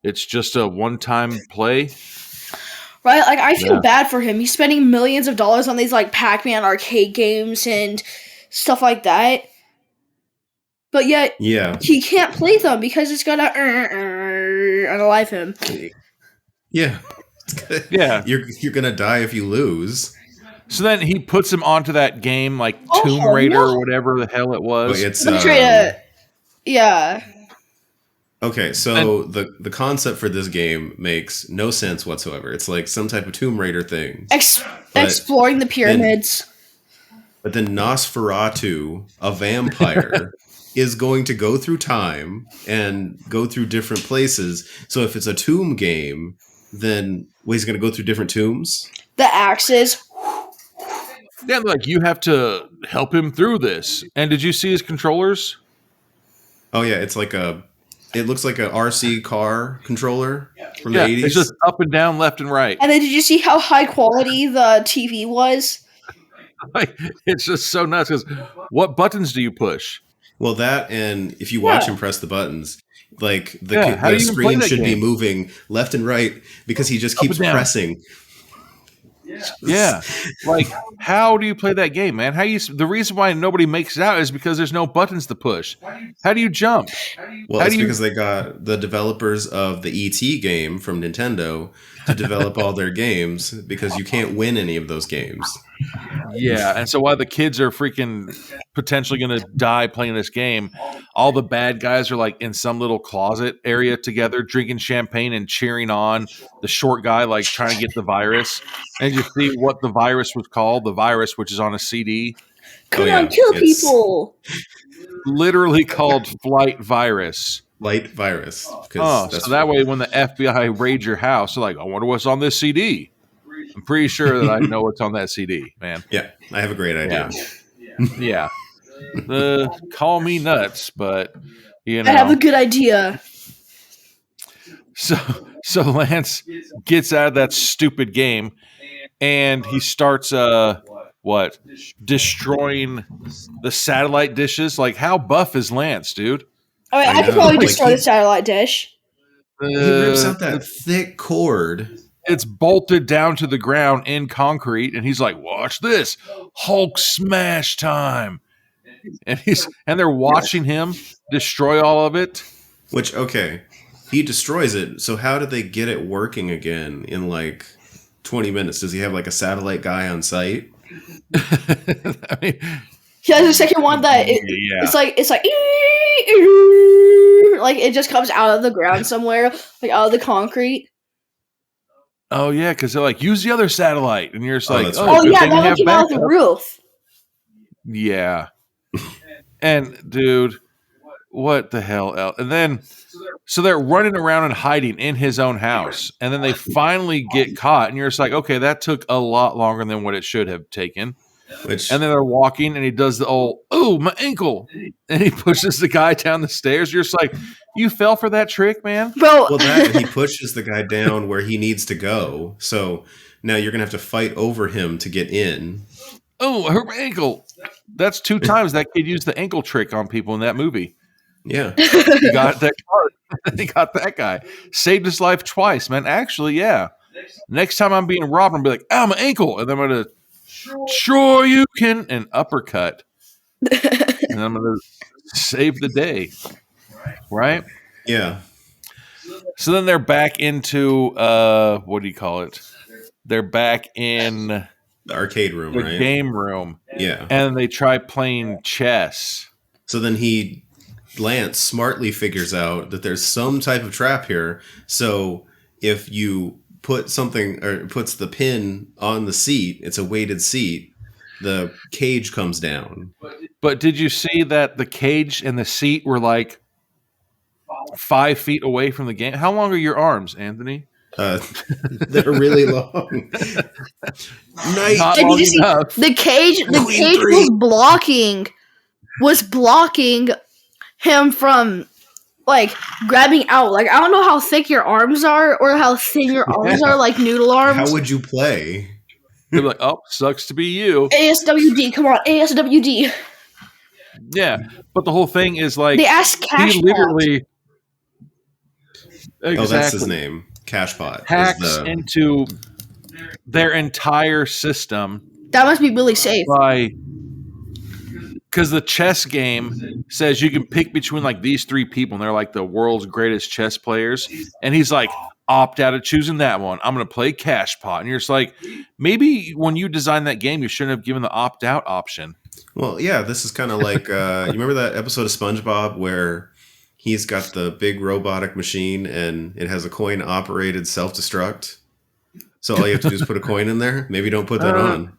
it's just a one-time play. Right? Like, I feel bad for him. He's spending millions of dollars on these, like, Pac-Man arcade games and stuff like that. But yet, he can't play them because it's gonna unalive him. Yeah. Yeah. You're going to die if you lose. So then he puts him onto that game, like Tomb Raider or whatever the hell it was. It's yeah. Okay, so the concept for this game makes no sense whatsoever. It's like some type of Tomb Raider thing. Exploring the pyramids. But then Nosferatu, a vampire, is going to go through time and go through different places. So if it's a tomb game, then he's going to go through different tombs? The axes. Yeah, like you have to help him through this. And did you see his controllers? Oh yeah, it looks like a RC car controller from the 80s. It's just up and down, left and right. And then did you see how high quality the TV was? Like, it's just so nuts because what buttons do you push? Well, that and if you watch him press the buttons, like the screen should be moving left and right because he just keeps pressing. Yeah, like how do you play that game, man? The reason why nobody makes it out is because there's no buttons to push. How do you jump? Well, it's because they got the developers of the E.T. game from Nintendo to develop all their games because you can't win any of those games. Yeah, and so while the kids are freaking potentially going to die playing this game, all the bad guys are like in some little closet area together, drinking champagne and cheering on the short guy, like trying to get the virus. And you see what the virus was called, the virus, which is on a CD. Come on, kill people. Literally called Flight Virus. Light virus. So that way when the FBI raid your house, they're like, I wonder what's on this CD. I'm pretty sure that I know what's on that CD, man. Yeah, I have a great idea. Yeah. Call me nuts, but you know. I have a good idea. So Lance gets out of that stupid game and he starts destroying the satellite dishes. Like, how buff is Lance, dude? Oh, I could probably destroy the satellite dish. He rips out that thick cord it's bolted down to the ground in concrete, and he's like, "Watch this, Hulk smash time!" And they're watching him destroy all of it. Which, okay, he destroys it. So how did they get it working again in like 20 minutes? Does he have like a satellite guy on site? I mean, He has a second one that it's like it just comes out of the ground somewhere, like out of the concrete. oh yeah, because they're like, use the other satellite, and you're just like, that's oh, right. Oh good yeah, thing you that one have came out of the backup. roof. Yeah, and dude, what the hell? And then, so they're running around and hiding in his own house, and then they finally get caught, and you're just like, okay, that took a lot longer than what it should have taken. Which, And then they're walking, and he does the old, "Oh, my ankle," and he pushes the guy down the stairs. You're just like, you fell for that trick, man. Bro, well, that he pushes the guy down where he needs to go. So now you're gonna have to fight over him to get in. Oh, I hurt my ankle. That's 2 times that kid used the ankle trick on people in that movie. Yeah. He got that card. He got that guy. Saved his life twice, man. Actually, yeah. Next time I'm being robbed, I'm going to be like, "Ow, my ankle." And then I'm going to, "Sure you can," and uppercut. And I'm going to save the day. Right? Yeah. So then they're back into, what do you call it? They're back in The arcade room, the right? game room. Yeah. And they try playing chess. So then Lance smartly figures out that there's some type of trap here. So if you put something or puts the pin on the seat, it's a weighted seat, the cage comes down. But did you see that the cage and the seat were like 5 feet away from the game? How long are your arms, Anthony? They're really long. Not and long you see enough. the cage Queen three. was blocking him from like grabbing out. Like I don't know how thick your arms are or how thin your arms are, like noodle arms. How would you play? They're like, "Oh, sucks to be you." ASWD, come on, ASWD. Yeah, but the whole thing is like They asked Cash. he literally Oh, that's his name. Cashpot. hacks into their entire system That must be really safe. by because the chess game says you can pick between like these 3 people, and they're like the world's greatest chess players. And he's like, opt out of choosing that one. I'm going to play Cashpot. And you're just like, maybe when you designed that game, you shouldn't have given the opt out option. Well, yeah, this is kind of like you remember that episode of SpongeBob where he's got the big robotic machine and it has a coin operated self-destruct. So all you have to do is put a coin in there. Maybe don't put that on.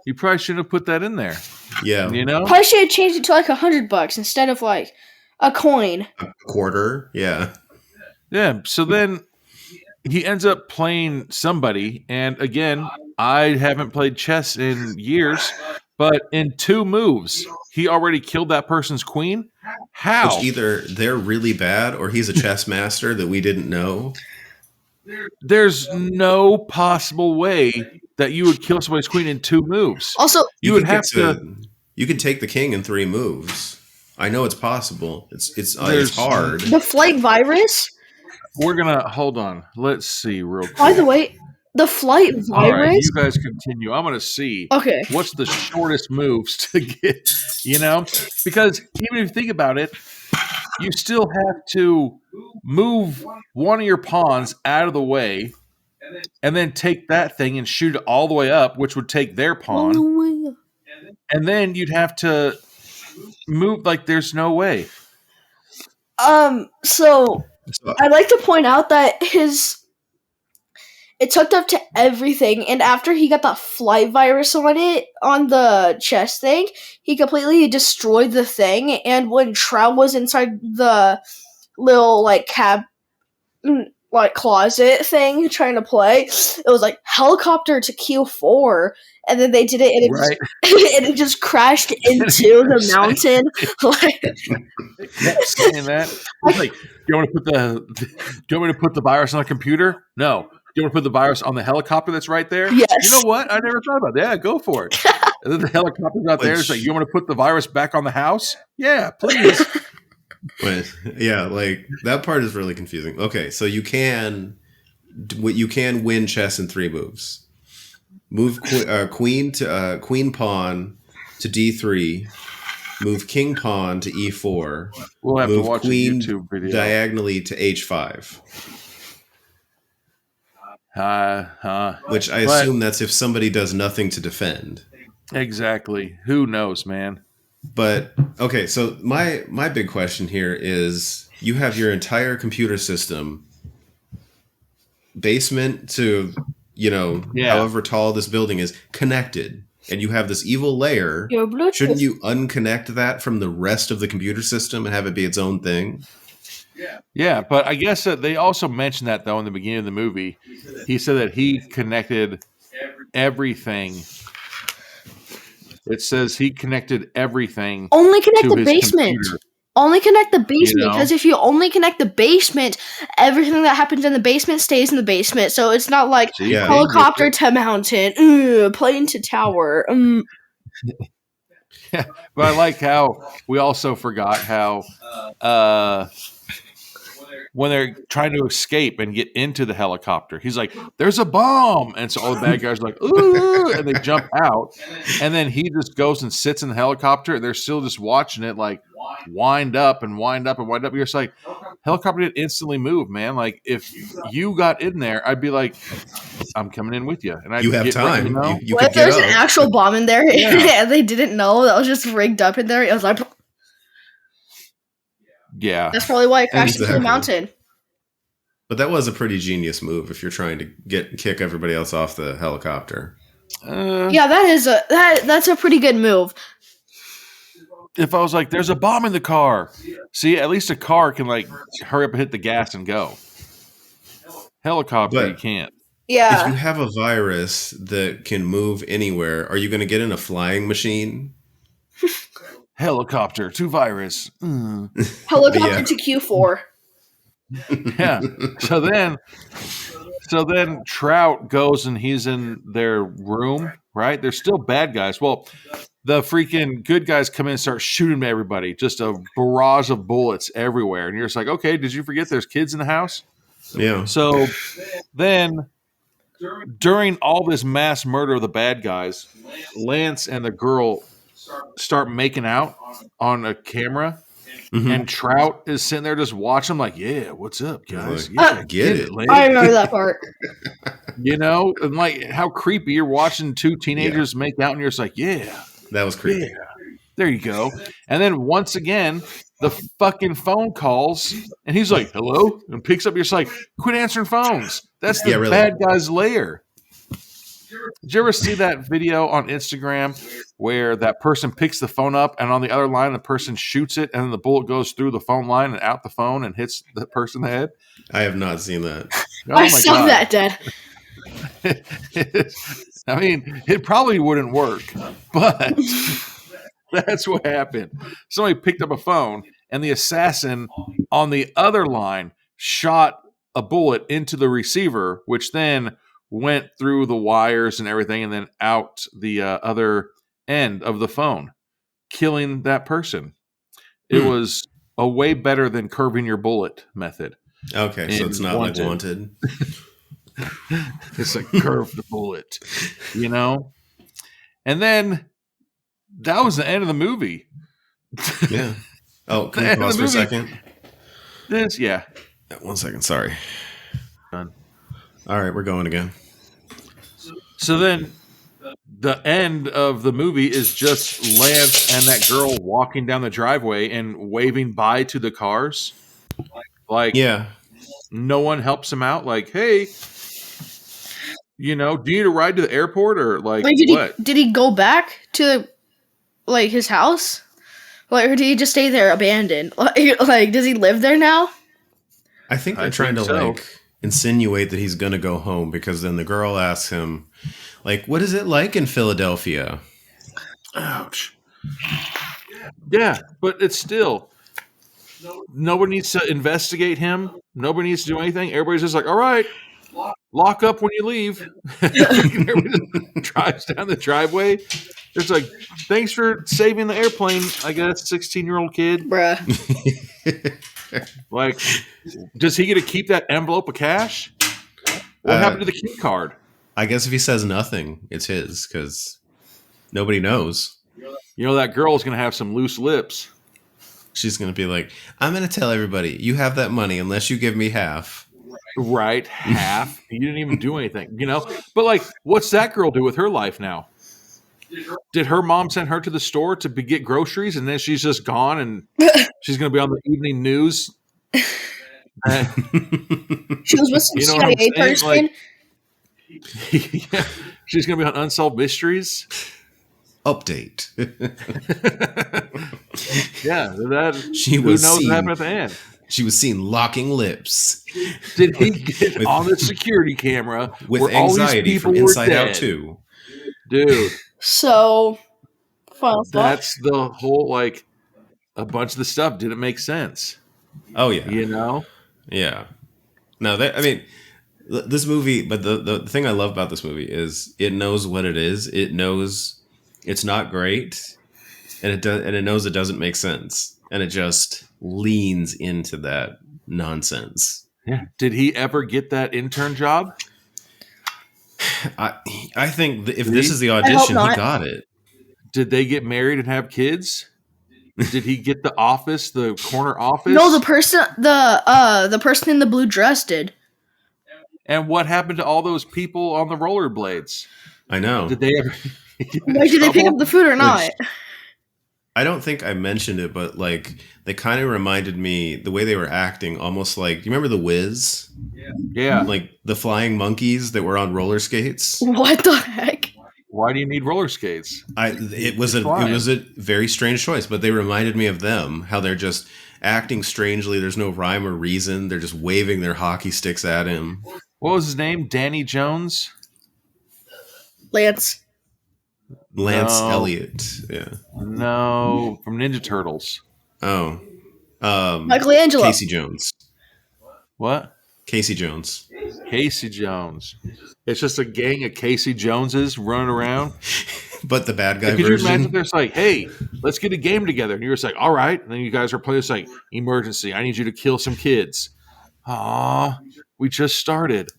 You probably shouldn't have put that in there. Yeah. You know? Probably should have changed it to like $100 instead of like a coin. A quarter. Yeah. Yeah. So then he ends up playing somebody. And again, I haven't played chess in years, but in 2 moves, he already killed that person's queen. How? Which either they're really bad or he's a chess master that we didn't know. There's no possible way that you would kill somebody's queen in 2 moves. Also, You would can have get to. You can take the king in 3 moves. I know it's possible. It's There's- hard. the flight virus. We're gonna hold on. Let's see real quick. By the way, the flight All right, virus. you guys continue. I'm gonna see Okay. what's the shortest moves to get. You know, because even if you think about it, you still have to move one of your pawns out of the way, and then take that thing and shoot it all the way up, which would take their pawn, and then you'd have to move. Like, there's no way. So I'd like to point out that it's hooked up to everything, and after he got that flight virus on the chest thing, he completely destroyed the thing. And when Trout was inside the little like closet thing trying to play, it was like helicopter to Q4, and then they did it, and it Right. and it just crashed into the mountain. Like, Kept saying that. It's like, do you want me to put the virus on a computer? No. Do you want to put the virus on the helicopter that's right there? Yes. You know what? I never thought about that. Yeah, go for it. And then the helicopter's out there. It's like, you want to put the virus back on the house? Yeah, please. But yeah, like that part is really confusing. Okay, so you can you can win chess in 3 moves. Move queen pawn to d3. Move king pawn to e4. We'll have move to watch queen a YouTube video. diagonally to h5. Which I assume that's if somebody does nothing to defend. Exactly. Who knows, man? But okay, so my big question here is: you have your entire computer system, basement to however tall this building is, connected, and you have this evil layer. Shouldn't you unconnect that from the rest of the computer system and have it be its own thing? Yeah, but I guess that they also mentioned that, though, in the beginning of the movie. He said that he connected everything. It says he connected everything. Only connect to the his basement. Computer. Only connect the basement, because if you only connect the basement, everything that happens in the basement stays in the basement. So it's not like helicopter to mountain, plane to tower. Yeah, but I like how we also forgot how when they're trying to escape and get into the helicopter, he's like, "There's a bomb," and so all the bad guys are like, "Ooh!" and they jump out, and then he just goes and sits in the helicopter. And they're still just watching it, like wind up and wind up and wind up. You're just like, helicopter didn't instantly move, man. Like if you got in there, I'd be like, "I'm coming in with you," and I'd you have time. You what if there's an actual bomb in there and they didn't know that was just rigged up in there? It was like. Yeah. That's probably why it crashed into the mountain. But that was a pretty genius move if you're trying to kick everybody else off the helicopter. Yeah, that's a pretty good move. If I was like, "There's a bomb in the car," see, at least a car can like hurry up and hit the gas and go. Helicopter, you can't. Yeah. If you have a virus that can move anywhere, are you going to get in a flying machine? Helicopter to virus. Helicopter to Q4. Yeah. So then Trout goes and he's in their room, right? They're still bad guys. Well, the freaking good guys come in and start shooting at everybody. Just a barrage of bullets everywhere. And you're just like, okay, did you forget there's kids in the house? Yeah. So then during all this mass murder of the bad guys, Lance and the girl start making out on a camera, and Trout is sitting there just watching, like, "Yeah, what's up, guys? Yeah, get it, lady." I remember that part. And like how creepy you're watching 2 teenagers make out, and you're just like, "Yeah, that was creepy." Yeah, there you go. And then once again, the fucking phone calls, and he's like, "Hello," and picks up. You're just like, "Quit answering phones." That's the bad guy's lair. Did you ever see that video on Instagram where that person picks the phone up and on the other line the person shoots it and then the bullet goes through the phone line and out the phone and hits the person in the head? I have not seen that. I saw that, Dad. I mean, it probably wouldn't work, but that's what happened. Somebody picked up a phone and the assassin on the other line shot a bullet into the receiver, which then went through the wires and everything and then out the other end of the phone, killing that person. It was a way better than curving your bullet method. Okay, so it's not like Wanted. It's like curve the bullet, And then that was the end of the movie. Yeah. Oh, can you pause for a second? Yeah. 1 second, sorry. Done. All right, we're going again. So then the end of the movie is just Lance and that girl walking down the driveway and waving bye to the cars. Like, no one helps him out. Like, hey, do you need a ride to the airport or like what? Did he go back to like his house? Like, or did he just stay there abandoned? Like, does he live there now? I think they're trying to like insinuate that he's going to go home because then the girl asks him, like, what is it like in Philadelphia? Ouch. Yeah, but it's still, nobody needs to investigate him. Nobody needs to do anything. Everybody's just like, all right, lock up when you leave. Everybody drives down the driveway. It's like, thanks for saving the airplane, I guess, 16-year-old kid. Bruh. Like, does he get to keep that envelope of cash? What happened to the key card? I guess if he says nothing, it's his because nobody knows. You know, that girl's going to have some loose lips. She's going to be like, I'm going to tell everybody, you have that money unless you give me half. Right, half. You didn't even do anything, you know? But, like, what's that girl do with her life now? Did her mom send her to the store to get groceries, and then she's just gone, and she's going to be on the evening news? She was with some You know what I'm CIA saying? person. Like, yeah, she's going to be on Unsolved Mysteries. Update. Yeah, that She who was knows seen- what happened at the end? She was seen locking lips Did he get on the security camera with where all these anxiety people from were Inside Out dead? 2. Dude, So, final thought. that's the whole, like, a bunch of the stuff didn't make sense. Oh, yeah. You know? Yeah. No, I mean, this movie, but the thing I love about this movie is it knows what it is. It knows it's not great, and it knows it doesn't make sense, and it just leans into that nonsense. Yeah. Did he ever get that intern job? I think if Did this he? is the hope audition, he not. got it. Did they get married and have kids? Did he get the office, the corner office? No, the person in the blue dress did. And what happened to all those people on the rollerblades? I know. Did they ever? Like, did they pick up the food or not? I don't think I mentioned it, but like they kind of reminded me the way they were acting, almost like you remember the Wiz, Yeah. like the flying monkeys that were on roller skates. What the heck? Why do you need roller skates? It was flying. a very strange choice, but they reminded me of them. How they're just acting strangely. There's no rhyme or reason. They're just waving their hockey sticks at him. What was his name? Danny Jones? Lance. Lance No. Elliott. Yeah. No, from Ninja Turtles. Oh. Michelangelo. Casey Jones. What? Casey Jones. Casey Jones. It's just a gang of Casey Joneses running around. But the bad guy Could you imagine version. there's like, hey, let's get a game together. And you're just like, all right. And then you guys are playing this like, emergency. I need you to kill some kids. Aw, we just started.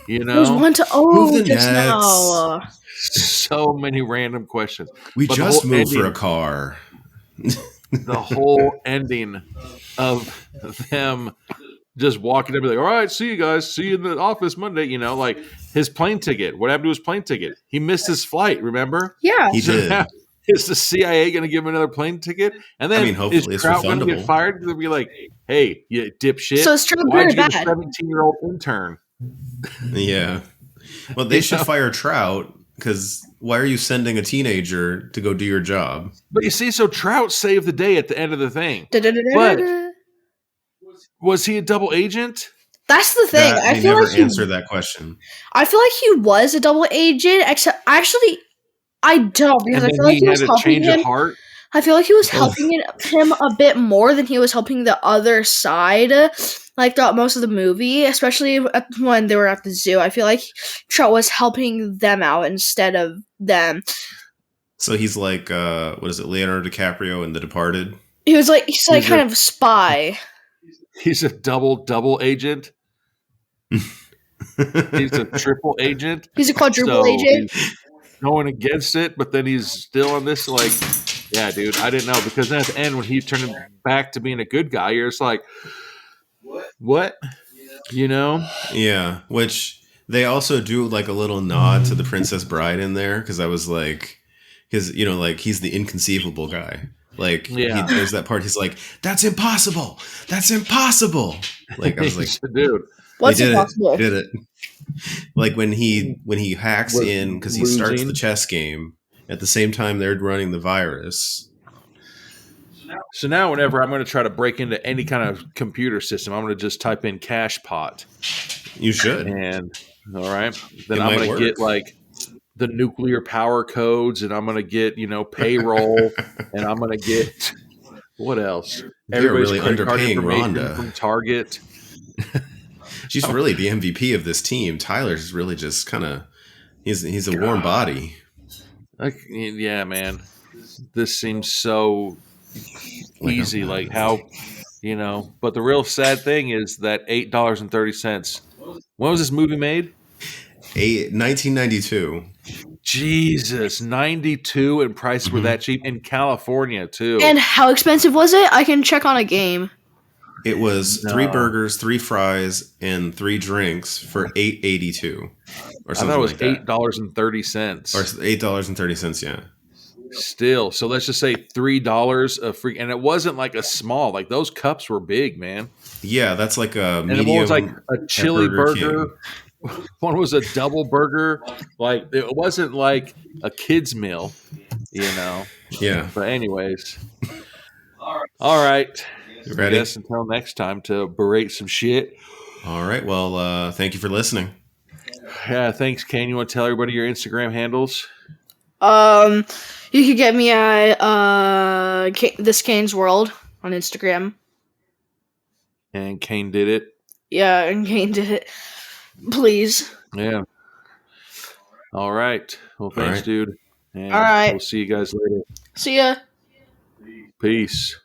You There's know? one to Move the just nets. now. So many random questions. We But the just whole moved for a ending- car. The whole ending of them just walking up and be like, all right, see you guys. See you in the office Monday. You know, like his plane ticket. What happened to his plane ticket? He missed his flight, remember? Yeah. He So did. now, is the CIA going to give him another plane ticket? And then I mean, hopefully is it's Trout going to refundable. get fired? They'll be like, hey, you dipshit. So it's Trout Why'd good you or get a bad? 17-year-old intern? Yeah. Well, they You should know? fire Trout because why are you sending a teenager to go do your job? But you see, so Trout saved the day at the end of the thing. Da-da-da-da-da-da. Was he a double agent? That's the thing. That, I they feel never like he, answered that question. I feel like he was a double agent. Except, actually, I don't because And I then feel like he he had was a helping change of him. heart. I feel like he was Oh. helping him a bit more than he was helping the other side, like throughout most of the movie, especially when they were at the zoo. I feel like Trout was helping them out instead of them. So he's like, what is it, Leonardo DiCaprio in The Departed? He's like He's kind a- of spy. He's a double agent. He's a triple agent. He's a quadruple So agent. he's going against it, but then he's still on this like, yeah, dude, I didn't know because then at the end when he turned back to being a good guy, you're just like, what? You know? Yeah, which they also do like a little nod to the Princess Bride in there because I was like, because you know, like he's the inconceivable guy. Like, Yeah. there's that part. He's like, "That's impossible. That's impossible." Like I was like, dude, What's they did impossible? it. Did it. Like when he hacks Was in because he starts losing. the chess game at the same time they're running the virus. so now whenever I'm going to try to break into any kind of computer system, I'm going to just type in cash pot. You should. And all right, then It I'm might going to work. get like the nuclear power codes, and I'm going to get payroll, and I'm going to get what else? They're really credit card underpaying information Rhonda. from Target. She's really the MVP of this team. Tyler's really just kind of he's a warm body. Like, yeah, man, this seems so easy. Like how but the real sad thing is that $8.30. When was this movie made? 1992. Jesus, 92 and prices were that cheap in California too. And how expensive was it? I can check on a game. It was 3 burgers, 3 fries, and 3 drinks for $8.82 or I something thought it was like that. $8.30. Or $8.30, yeah. Still, so let's just say $3 of free, and it wasn't like a small. Like those cups were big, man. Yeah, that's like a And medium. one was like a chili at Burger burger. King. One was a double burger. Like it wasn't like a kid's meal, you know. Yeah. But anyways, all right. You ready? Yes. Until next time to berate some shit. All right. Well, thank you for listening. Yeah. Thanks, Kane. You want to tell everybody your Instagram handles? You could get me at this Kane's World on Instagram. And Kane did it. Yeah, and Kane did it. Please. Yeah. All right. Well, thanks, right. dude. And All right. We'll see you guys later. See ya. Peace.